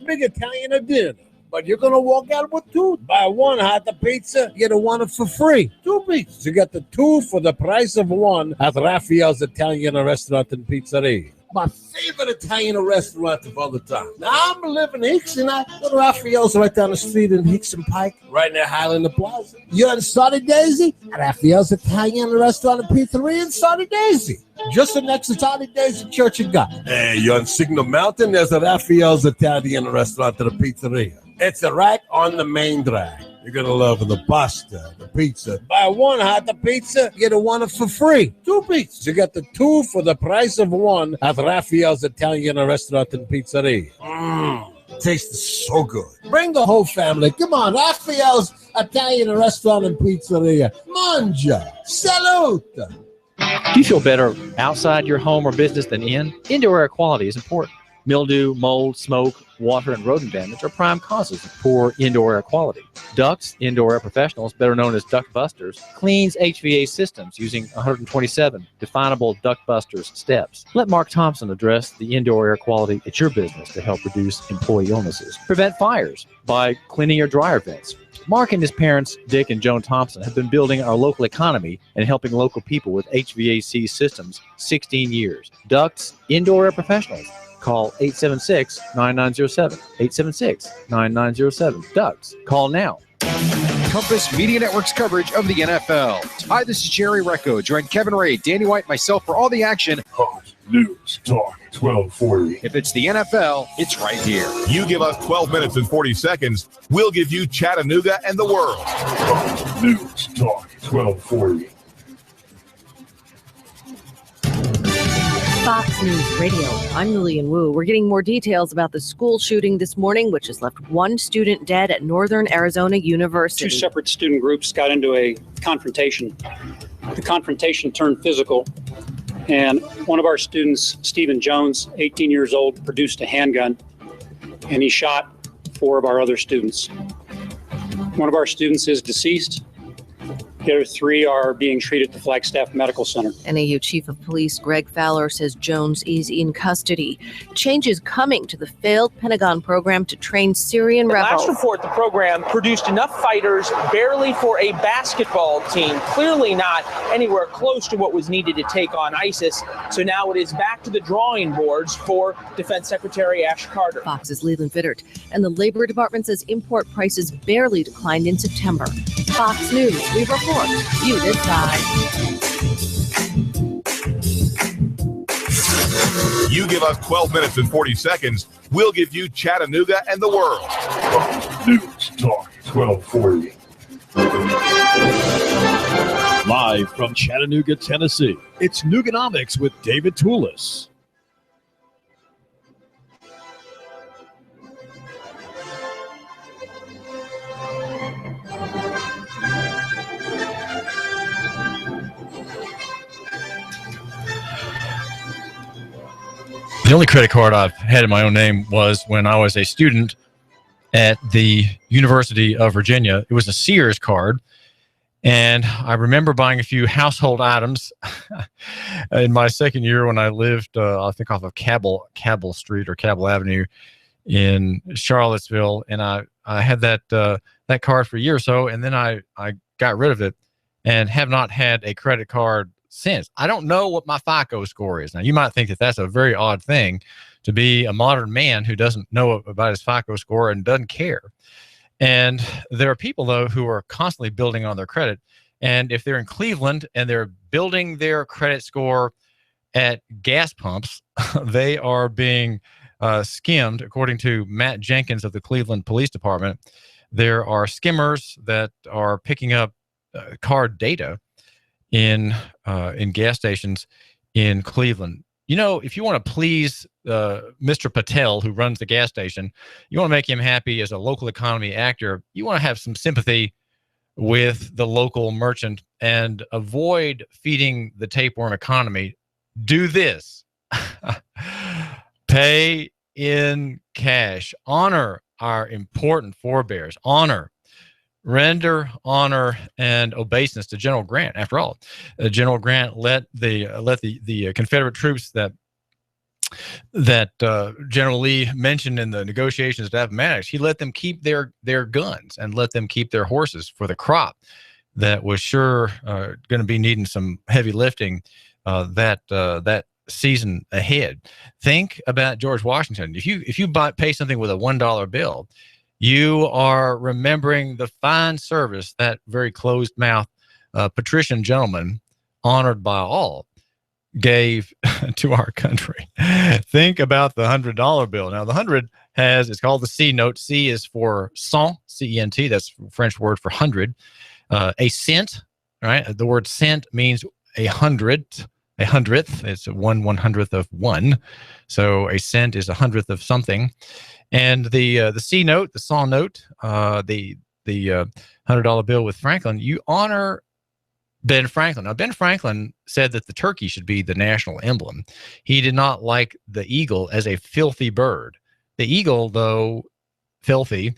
big Italian dinner. But you're going to walk out with two. Buy one hot pizza, get a one for free. 2 pizzas. You got the 2 for the price of 1 at Raphael's Italian Restaurant and Pizzeria. My favorite Italian restaurant of all the time. Now, I'm living in Hickson. I go to Raphael's right down the street in Hickson Pike, right near Highland Plaza. You're in Saudi Daisy? At Raphael's Italian Restaurant and Pizzeria in Saudi Daisy. Just next to Saudi Daisy Church of God. Hey, you're on Signal Mountain. There's a Raphael's Italian Restaurant and a Pizzeria. It's right on the main drag. You're going to love the pasta, the pizza. Buy one hot pizza, get a one for free. 2 pizzas. You got the 2 for the price of 1 at Raphael's Italian Restaurant and Pizzeria. Tastes so good. Bring the whole family. Come on, Raphael's Italian Restaurant and Pizzeria. Mangia. Salute. Do you feel better outside your home or business than in? Indoor air quality is important. Mildew, mold, smoke, water, and rodent damage are prime causes of poor indoor air quality. Ducts Indoor Air Professionals, better known as Duct Busters, cleans HVAC systems using 127 definable Duct Busters steps. Let Mark Thompson address the indoor air quality at your business to help reduce employee illnesses. Prevent fires by cleaning your dryer vents. Mark and his parents, Dick and Joan Thompson, have been building our local economy and helping local people with HVAC systems 16 years. Ducts Indoor Air Professionals. Call 876-9907. 876-9907. Ducks. Call now. Compass Media Network's coverage of the NFL. Hi, this is Jerry Recco. Join Kevin Ray, Danny White, myself for all the action. Hot News Talk 1240. If it's the NFL, it's right here. You give us 12 minutes and 40 seconds, we'll give you Chattanooga and the world. Hot News Talk 1240. Fox News Radio. I'm Lillian Wu. We're getting more details about the school shooting this morning, which has left one student dead at Northern Arizona University. Two separate student groups got into a confrontation. The confrontation turned physical, and one of our students, Stephen Jones, 18 years old, produced a handgun, and he shot 4 of our other students. One of our students is deceased. The other 3 are being treated at the Flagstaff Medical Center. NAU Chief of Police Greg Fowler says Jones is in custody. Changes coming to the failed Pentagon program to train Syrian rebels. Last report, the program produced enough fighters barely for a basketball team. Clearly not anywhere close to what was needed to take on ISIS. So now it is back to the drawing boards for Defense Secretary Ash Carter. Fox's Leland Vittert. And the Labor Department says import prices barely declined in September. Fox News, we report. You decide. You give us 12 minutes and 40 seconds, we'll give you Chattanooga and the world. News Talk 1240. Live from Chattanooga, Tennessee, it's Nooganomics with David Tulis. The only credit card I've had in my own name was when I was a student at the University of Virginia. It was a Sears card, and I remember buying a few household items in my second year when I lived, I think, off of Cabell Street or Cabell Avenue in Charlottesville, and I had that card for a year or so, and then I got rid of it and have not had a credit card since. I don't know what my FICO score is. Now, you might think that that's a very odd thing to be a modern man who doesn't know about his FICO score and doesn't care. And there are people, though, who are constantly building on their credit. And if they're in Cleveland and they're building their credit score at gas pumps, they are being skimmed. According to Matt Jenkins of the Cleveland Police Department, there are skimmers that are picking up card data in gas stations in Cleveland. You know, if you want to please Mr. Patel, who runs the gas station, you want to make him happy as a local economy actor, you want to have some sympathy with the local merchant and avoid feeding the tapeworm economy. Do this. Pay in cash. Honor our important forebears. Render honor and obeisance to General Grant. After all, General Grant let the Confederate troops that General Lee mentioned in the negotiations at Appomattox, he let them keep their guns and let them keep their horses for the crop that was sure going to be needing some heavy lifting that season ahead. Think about George Washington. If you pay something with a $1 bill, you are remembering the fine service that very closed-mouth patrician gentleman, honored by all, gave to our country. Think about the $100 bill. Now, the 100 it's called the C note. C is for cent, C-E-N-T. That's a French word for 100. A cent, right? The word cent means a hundredth. It's 1/100th of one. So a cent is 100th of something. And the C note, the cent note, the $100 bill with Franklin, you honor Ben Franklin. Now, Ben Franklin said that the turkey should be the national emblem. He did not like the eagle as a filthy bird. The eagle, though filthy,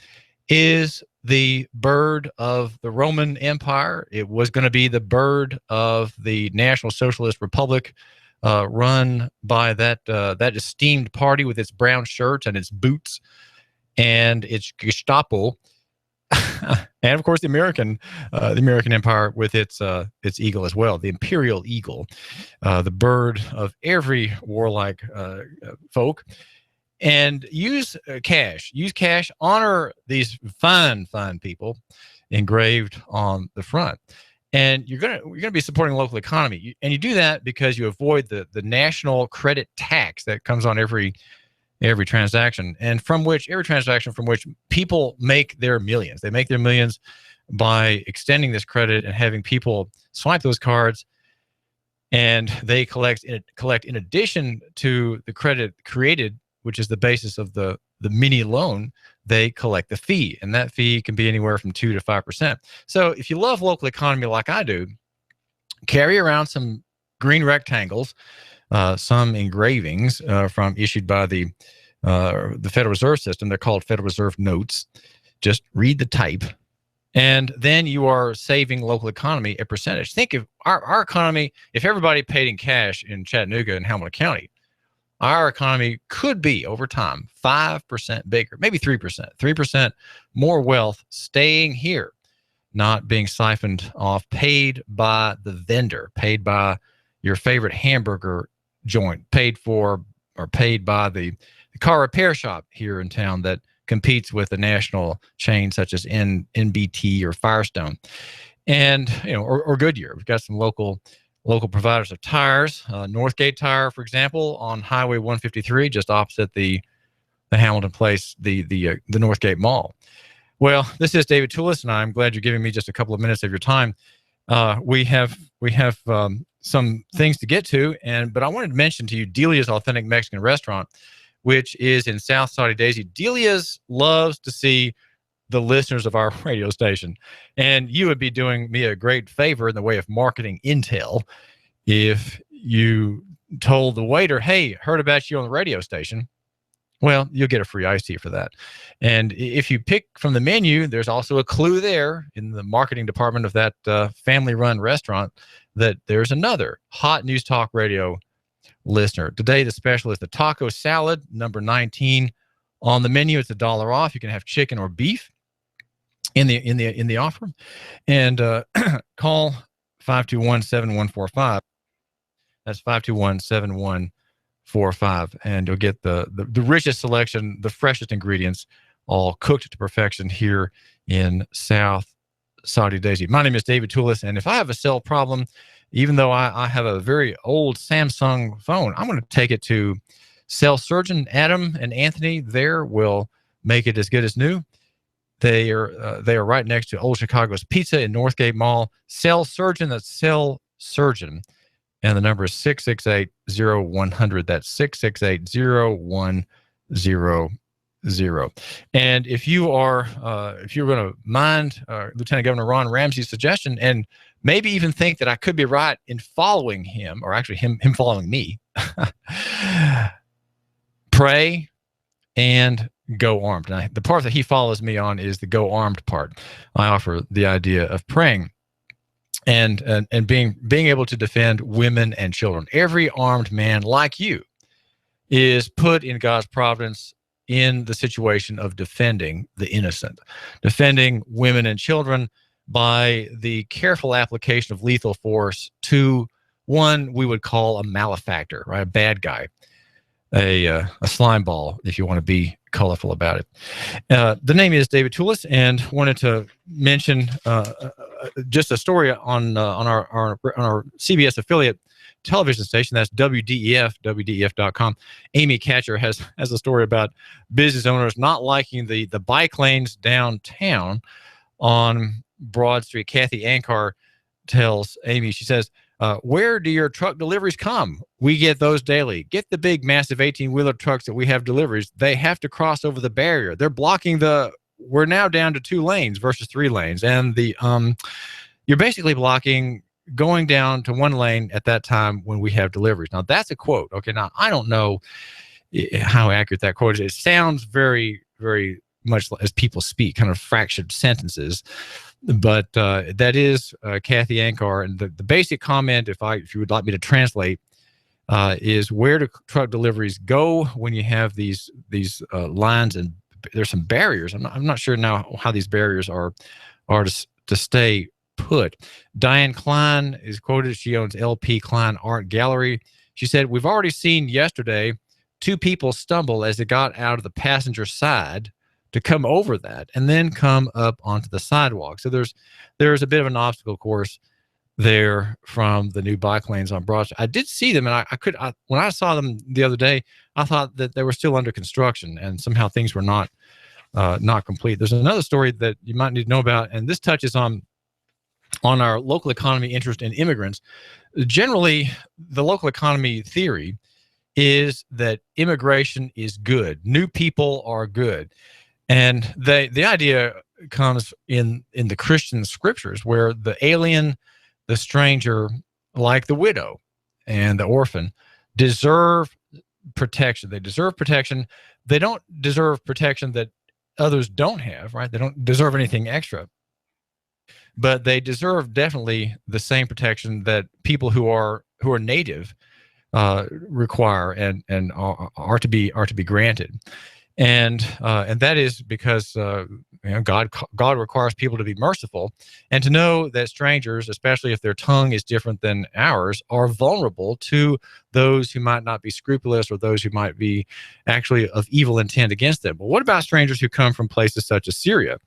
is the bird of the Roman Empire. It was going to be the bird of the National Socialist Republic, run by that esteemed party with its brown shirts and its boots and its Gestapo. And of course, the American Empire with its eagle as well, the imperial eagle, the bird of every warlike folk. And use cash. Honor these fine people engraved on the front. And you're gonna be supporting the local economy, and you do that because you avoid the national credit tax that comes on every transaction, and every transaction from which people make their millions. They make their millions by extending this credit and having people swipe those cards, and they collect in addition to the credit created, which is the basis of the mini loan. They collect the fee, and that fee can be anywhere from 2 to 5%. So if you love local economy like I do, carry around some green rectangles, some engravings issued by the Federal Reserve System. They're called Federal Reserve notes. Just read the type, and then you are saving local economy a percentage. Think of our economy. If everybody paid in cash in Chattanooga and Hamilton County, our economy could be, over time, 5% bigger, maybe 3%. 3% more wealth staying here, not being siphoned off, paid by the vendor, paid by your favorite hamburger joint, paid by the car repair shop here in town that competes with a national chain such as NBT or Firestone, and or Goodyear. We've got some local providers of tires. Northgate Tire, for example, on Highway 153, just opposite the Hamilton Place, the Northgate Mall. Well, this is David Tulis, and I'm glad you're giving me just a couple of minutes of your time. We have some things to get to, but I wanted to mention to you Delia's Authentic Mexican Restaurant, which is in South Saudi Daisy. Delia's loves to see the listeners of our radio station, and you would be doing me a great favor in the way of marketing intel if you told the waiter, "Hey, heard about you on the radio station." Well, you'll get a free iced tea for that. And if you pick from the menu, there's also a clue there in the marketing department of that family-run restaurant that there's another hot News Talk Radio listener. Today, the special is the taco salad, number 19 on the menu. It's $1 off. You can have chicken or beef in the offer, and call 521-7145. That's 521-7145, and you'll get the richest selection, the freshest ingredients, all cooked to perfection here in South Saudi Daisy. My name is David Tulis, and if I have a cell problem, even though I have a very old Samsung phone, I'm going to take it to cell surgeon Adam and Anthony. There will make it as good as new. They are right next to Old Chicago's Pizza in Northgate Mall. Cell surgeon, that's cell surgeon. And the number is 668-0100. That's 668-0100. And if you're going to mind Lieutenant Governor Ron Ramsey's suggestion, and maybe even think that I could be right in following him, or actually him following me, pray and go armed. And the part that he follows me on is the go armed part. I offer the idea of praying and being able to defend women and children. Every armed man like you is put in God's providence in the situation of defending the innocent, defending women and children by the careful application of lethal force to one we would call a malefactor, right? A bad guy, a slime ball, if you want to be colorful about it. The name is David Tulis, and wanted to mention just a story on our CBS affiliate television station. That's WDEF, WDEF.com. Amy Catcher has a story about business owners not liking the bike lanes downtown on Broad Street. Kathy Ankar tells Amy, she says, where do your truck deliveries come? We get those daily. Get the big, massive 18-wheeler trucks that we have deliveries. They have to cross over the barrier. They're blocking we're now down to 2 lanes versus 3 lanes. And you're basically blocking going down to one lane at that time when we have deliveries. Now, that's a quote. Okay, now I don't know how accurate that quote is. It sounds very, very much as people speak, kind of fractured sentences. But that is Kathy Ankar. And the basic comment, if you would like me to translate, is where do truck deliveries go when you have these lines and there's some barriers. I'm not sure now how these barriers are to stay put. Diane Klein is quoted. She owns LP Klein Art Gallery. She said, "We've already seen yesterday 2 people stumble as they got out of the passenger side to come over that and then come up onto the sidewalk." So there's a bit of an obstacle course there from the new bike lanes on Broad Street. I did see them, and when I saw them the other day, I thought that they were still under construction and somehow things were not complete. There's another story that you might need to know about, and this touches on our local economy interest in immigrants. Generally, the local economy theory is that immigration is good. New people are good. And the idea comes in the Christian scriptures, where the alien, the stranger, like the widow and the orphan, deserve protection. They deserve protection. They don't deserve protection that others don't have, right? They don't deserve anything extra. But they deserve definitely the same protection that people who are native require and are to be granted. And that is because God requires people to be merciful and to know that strangers, especially if their tongue is different than ours, are vulnerable to those who might not be scrupulous or those who might be actually of evil intent against them. But what about strangers who come from places such as Syria,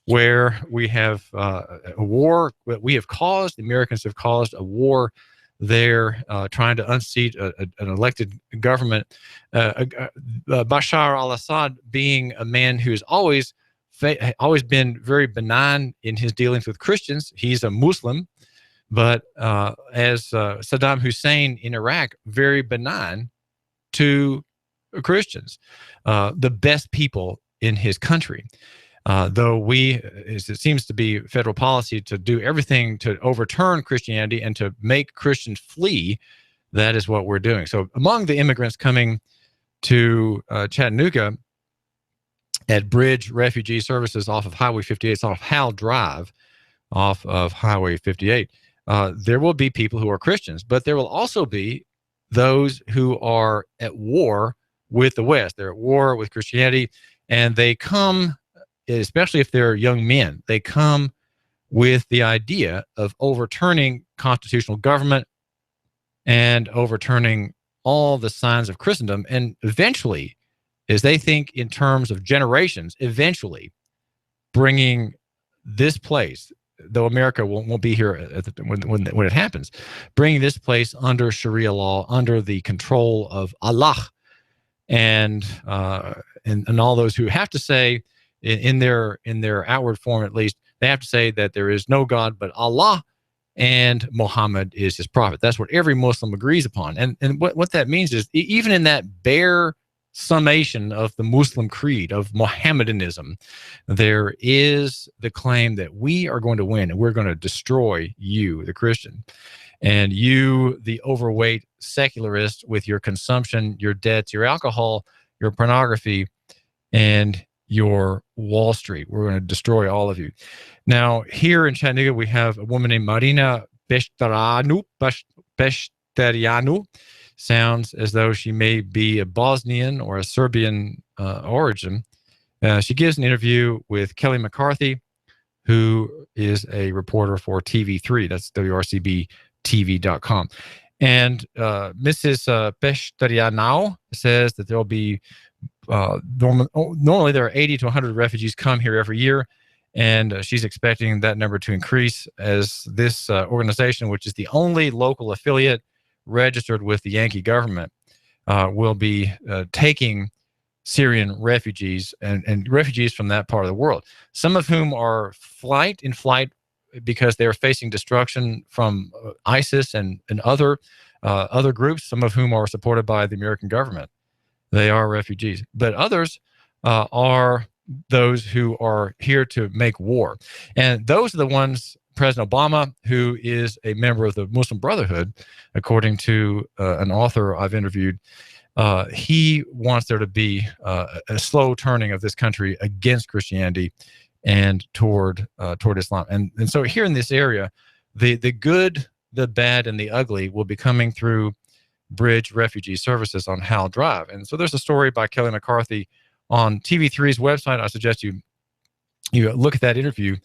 where we have a war that we have caused? The Americans have caused a war there, trying to unseat an elected government. Bashar al-Assad being a man who's always been very benign in his dealings with Christians. He's a Muslim, but as Saddam Hussein in Iraq, very benign to Christians, the best people in his country. Though it seems to be federal policy to do everything to overturn Christianity and to make Christians flee, that is what we're doing. So among the immigrants coming to Chattanooga at Bridge Refugee Services off of Highway 58, it's off Howell Drive, off of Highway 58, there will be people who are Christians, but there will also be those who are at war with the West. They're at war with Christianity, and they come, especially if they're young men, they come with the idea of overturning constitutional government and overturning all the signs of Christendom. And eventually, as they think in terms of generations, eventually bringing this place, though America won't be here when it happens, bringing this place under Sharia law, under the control of Allah, and all those who have to say, in their outward form at least, they have to say that there is no God but Allah and Muhammad is his prophet. That's what every Muslim agrees upon. And what that means is, even in that bare summation of the Muslim creed, of Mohammedanism, there is the claim that we are going to win and we're going to destroy you, the Christian, and you, the overweight secularist, with your consumption, your debts, your alcohol, your pornography, and your Wall Street. We're going to destroy all of you. Now, here in Chattanooga, we have a woman named Marina Beshterianu. Sounds as though she may be a Bosnian or a Serbian origin. She gives an interview with Kelly McCarthy, who is a reporter for TV3. That's WRCBTV.com. And Mrs. Beshterianu says that there will be normally there are 80 to 100 refugees come here every year, and she's expecting that number to increase as this organization, which is the only local affiliate registered with the Yankee government, will be taking Syrian refugees and refugees from that part of the world, some of whom are in flight because they are facing destruction from ISIS and other groups, some of whom are supported by the American government. They are refugees, but others are those who are here to make war. And those are the ones President Obama, who is a member of the Muslim Brotherhood, according to an author I've interviewed. He wants there to be a slow turning of this country against Christianity and toward Islam. And so here in this area, the good, the bad, and the ugly will be coming through Bridge Refugee Services on Howell Drive. And so there's a story by Kelly McCarthy on TV3's website. I suggest you look at that interview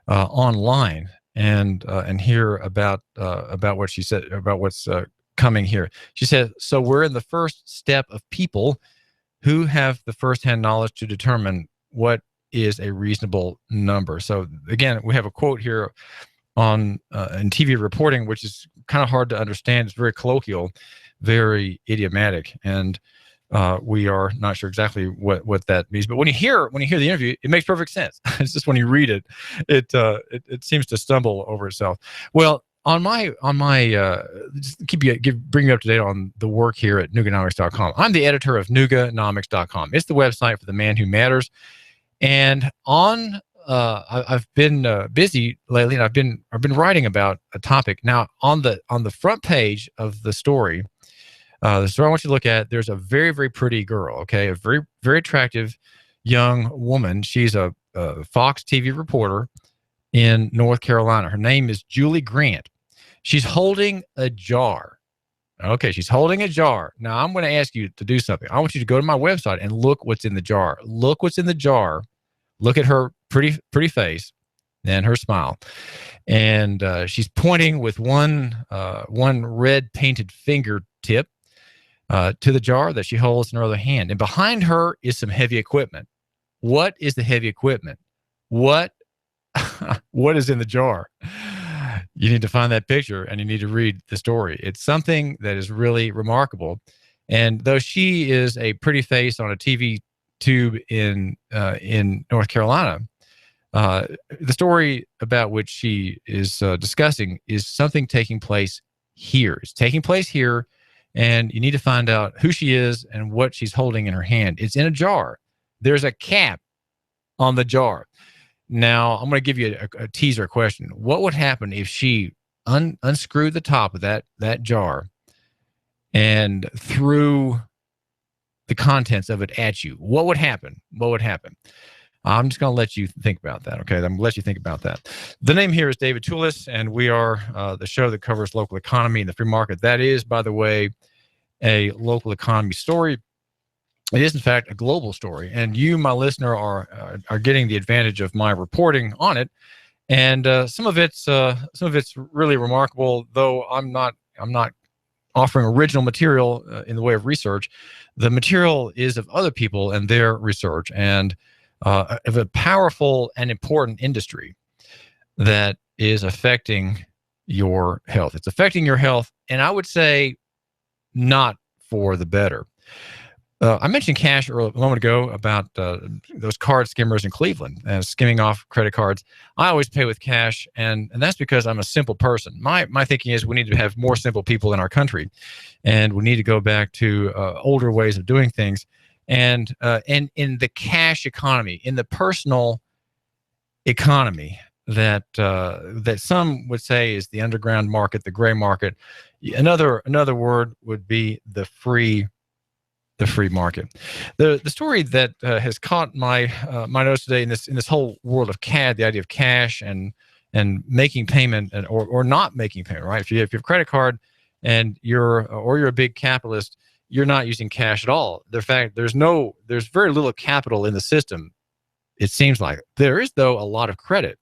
online and hear about what she said about what's coming here. She said, so we're in the first step of people who have the firsthand knowledge to determine what is a reasonable number. So again, we have a quote here on in TV reporting, which is kind of hard to understand. It's very colloquial, very idiomatic, and we are not sure exactly what that means. But when you hear the interview, it makes perfect sense. It's just when you read it, it seems to stumble over itself. Well, on my just bring you up to date on the work here at Nooganomics.com. I'm the editor of Nooganomics.com. It's the website for the man who matters. And I've been busy lately, and I've been writing about a topic. Now, on the front page of the story I want you to look at, there's a very, very pretty girl, okay, a very, very attractive young woman. She's a Fox TV reporter in North Carolina. Her name is Julie Grant. She's holding a jar. Okay, she's holding a jar. Now, I'm going to ask you to do something. I want you to go to my website and look what's in the jar. Look what's in the jar. Look at her pretty face and her smile. And she's pointing with one red painted fingertip to the jar that she holds in her other hand. And behind her is some heavy equipment. What is the heavy equipment? What is in the jar? You need to find that picture and you need to read the story. It's something that is really remarkable. And though she is a pretty face on a TV tube in North Carolina, the story about which she is discussing is something taking place here. It's taking place here, and you need to find out who she is and what she's holding in her hand. It's in a jar. There's a cap on the jar. Now, I'm going to give you a teaser question. What would happen if she unscrewed the top of that jar and threw the contents of it at you? What would happen? What would happen? I'm just going to let you think about that, okay? I'm going to let you think about that. The name here is David Tulis, and we are the show that covers local economy and the free market. That is, by the way, a local economy story. It is, in fact, a global story, and you, my listener, are getting the advantage of my reporting on it. And some of it's really remarkable, though I'm not offering original material in the way of research. The material is of other people and their research, and of a powerful and important industry that is affecting your health. It's affecting your health, and I would say not for the better. I mentioned cash a moment ago about those card skimmers in Cleveland and skimming off credit cards. I always pay with cash, and that's because I'm a simple person. My thinking is we need to have more simple people in our country, and we need to go back to older ways of doing things. And in the cash economy, in the personal economy that some would say is the underground market, the gray market. Another word would be the free market. The story that has caught my notice today in this whole world of CAD, the idea of cash and making payment or not making payment, right? If you have a credit card and you're a big capitalist, you're not using cash at all. In fact, there's very little capital in the system. It seems like there is, though, a lot of credit,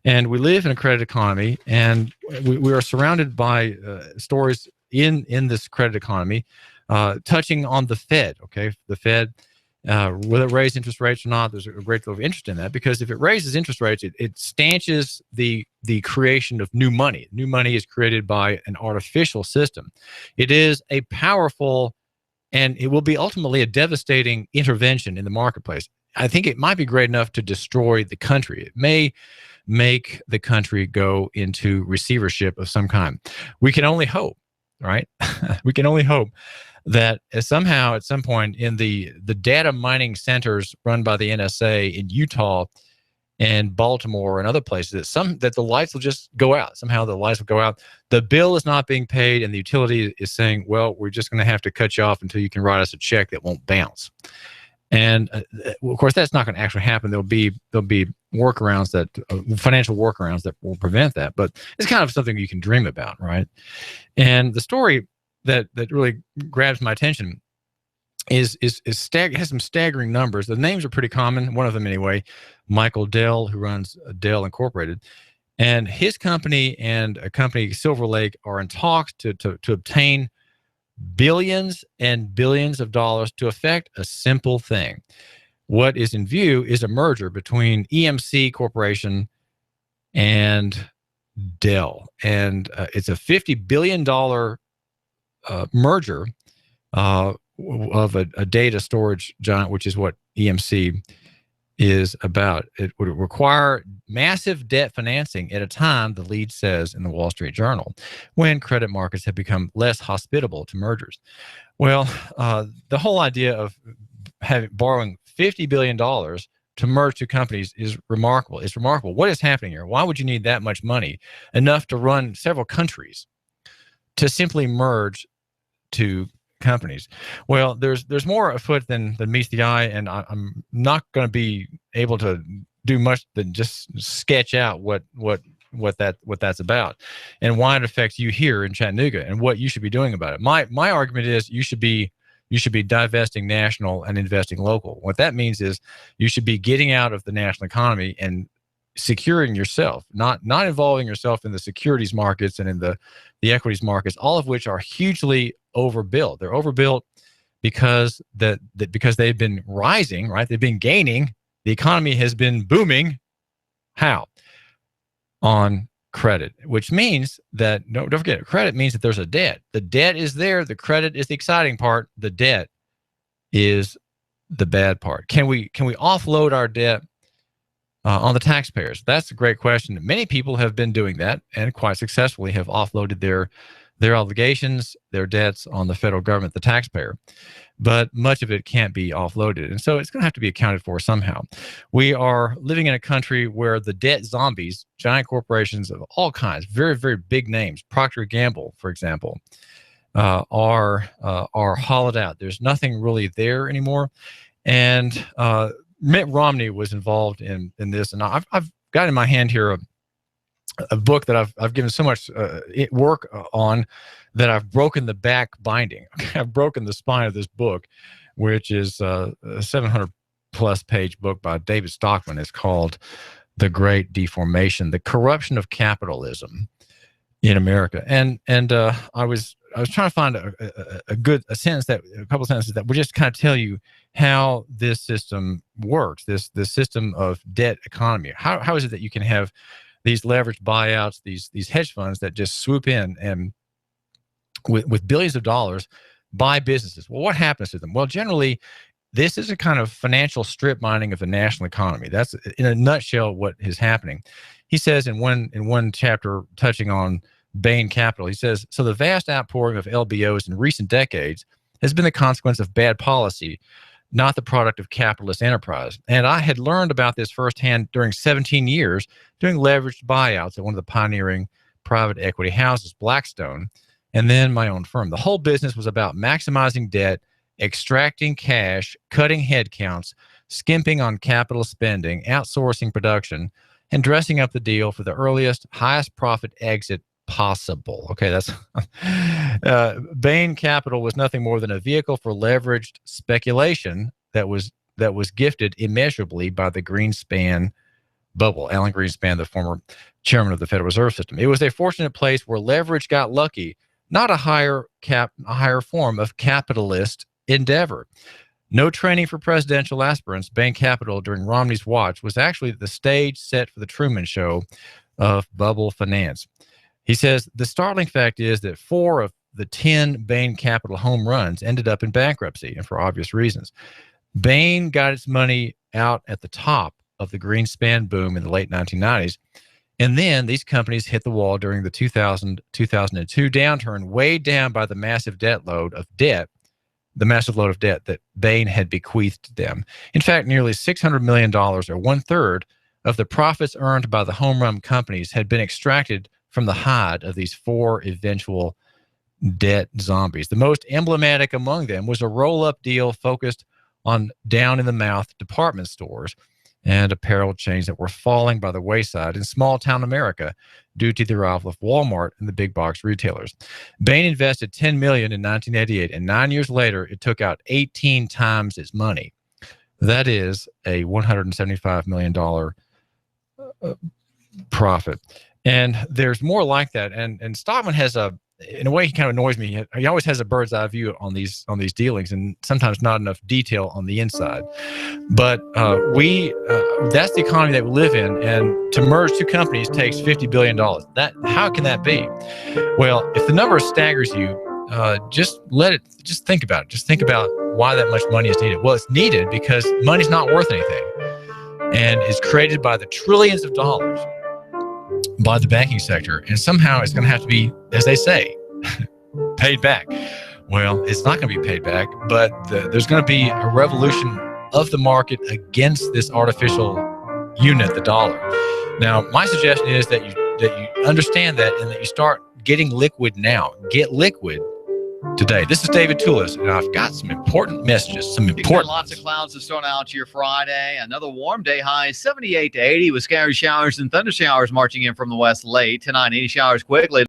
and we live in a credit economy, and we are surrounded by stories in this credit economy. Touching on the Fed, okay? The Fed, will it raise interest rates or not? There's a great deal of interest in that, because if it raises interest rates, it stanches the creation of new money. New money is created by an artificial system. It is a powerful, and it will be ultimately a devastating intervention in the marketplace. I think it might be great enough to destroy the country. It may make the country go into receivership of some kind. We can only hope, right? We can only hope that somehow at some point in the data mining centers run by the NSA in Utah and Baltimore and other places that the lights will just go out. Somehow the lights will go out. The bill is not being paid, and the utility is saying, well, we're just going to have to cut you off until you can write us a check that won't bounce. And of course, that's not going to actually happen. There'll be workarounds financial workarounds that will prevent that. But it's kind of something you can dream about, right? And the story that really grabs my attention has some staggering numbers. The names are pretty common. One of them, anyway, Michael Dell, who runs Dell Incorporated, and his company and a company, Silver Lake, are in talks to obtain billions and billions of dollars to effect a simple thing. What is in view is a merger between EMC Corporation and Dell, and it's a $50 billion merger of a data storage giant, which is what EMC is about. It would require massive debt financing at a time, the lead says in the Wall Street Journal, when credit markets have become less hospitable to mergers. Well, the whole idea of borrowing $50 billion to merge two companies is remarkable. It's remarkable. What is happening here? Why would you need that much money, enough to run several countries, to simply merge two companies? Well, there's more afoot than meets the eye, and I'm not going to be able to do much than just sketch out what that's about and why it affects you here in Chattanooga and what you should be doing about it. My argument is you should be divesting national and investing local. What that means is you should be getting out of the national economy and securing yourself, not involving yourself in the securities markets and in the equities markets, all of which are hugely overbuilt. They're overbuilt because because they've been rising, right? They've been gaining. The economy has been booming. How? On credit, which means that, don't forget, credit means that there's a debt. The debt is there. The credit is the exciting part. The debt is the bad part. Can we offload our debt on the taxpayers? That's a great question. Many people have been doing that and quite successfully have offloaded their obligations, their debts on the federal government, the taxpayer. But much of it can't be offloaded. And so it's going to have to be accounted for somehow. We are living in a country where the debt zombies, giant corporations of all kinds, very, very big names, Procter & Gamble, for example, are hollowed out. There's nothing really there anymore. And Mitt Romney was involved in this. And I've got in my hand here a book that I've given so much work on that I've broken the back binding. I've broken the spine of this book, which is a 700-plus page book by David Stockman. It's called The Great Deformation: The Corruption of Capitalism in America. And I was trying to find a couple of sentences that would just kind of tell you how this system works. This system of debt economy. How is it that you can have these leveraged buyouts, these hedge funds that just swoop in and with billions of dollars buy businesses? Well, what happens to them? Well, generally, this is a kind of financial strip mining of the national economy. That's, in a nutshell, what is happening. He says in one chapter touching on Bain Capital, he says, so the vast outpouring of LBOs in recent decades has been the consequence of bad policy, not the product of capitalist enterprise. And I had learned about this firsthand during 17 years doing leveraged buyouts at one of the pioneering private equity houses, Blackstone, and then my own firm. The whole business was about maximizing debt, extracting cash, cutting headcounts, skimping on capital spending, outsourcing production, and dressing up the deal for the earliest, highest profit exit possible. Okay, that's Bain Capital was nothing more than a vehicle for leveraged speculation that was gifted immeasurably by the Greenspan bubble. Alan Greenspan, the former chairman of the Federal Reserve System. It was a fortunate place where leverage got lucky, not a higher form of capitalist endeavor. No training for presidential aspirants. Bain Capital during Romney's watch was actually the stage set for the Truman Show of bubble finance. He says the startling fact is that 4 of the 10 Bain Capital home runs ended up in bankruptcy, and for obvious reasons. Bain got its money out at the top of the Greenspan boom in the late 1990s, and then these companies hit the wall during the 2000-2002 downturn, weighed down by the massive load of debt that Bain had bequeathed them. In fact, nearly $600 million, or 1/3 of the profits earned by the home run companies had been extracted from the hide of these 4 eventual debt zombies. The most emblematic among them was a roll-up deal focused on down-in-the-mouth department stores and apparel chains that were falling by the wayside in small-town America due to the arrival of Walmart and the big-box retailers. Bain invested $10 million in 1988, and 9 years later, it took out 18 times its money. That is a $175 million profit. And there's more like that. And Stockman has in a way, he kind of annoys me. He always has a bird's eye view on these dealings, and sometimes not enough detail on the inside. But that's the economy that we live in, and to merge 2 companies takes $50 billion. How can that be? Well, if the number staggers you, just think about it. Just think about why that much money is needed. Well, it's needed because money's not worth anything, and is created by the trillions of dollars by the banking sector, and somehow it's going to have to be, as they say, paid back. Well, it's not going to be paid back, but there's going to be a revolution of the market against this artificial unit, the dollar. Now, my suggestion is that you understand that, and that you start getting liquid now. Get liquid today. This is David Tulis, and I've got some important messages. Lots of clouds to start out your Friday. Another warm day, high 78 to 80 with scattered showers and thunder showers marching in from the west late. Tonight, 80 showers quickly.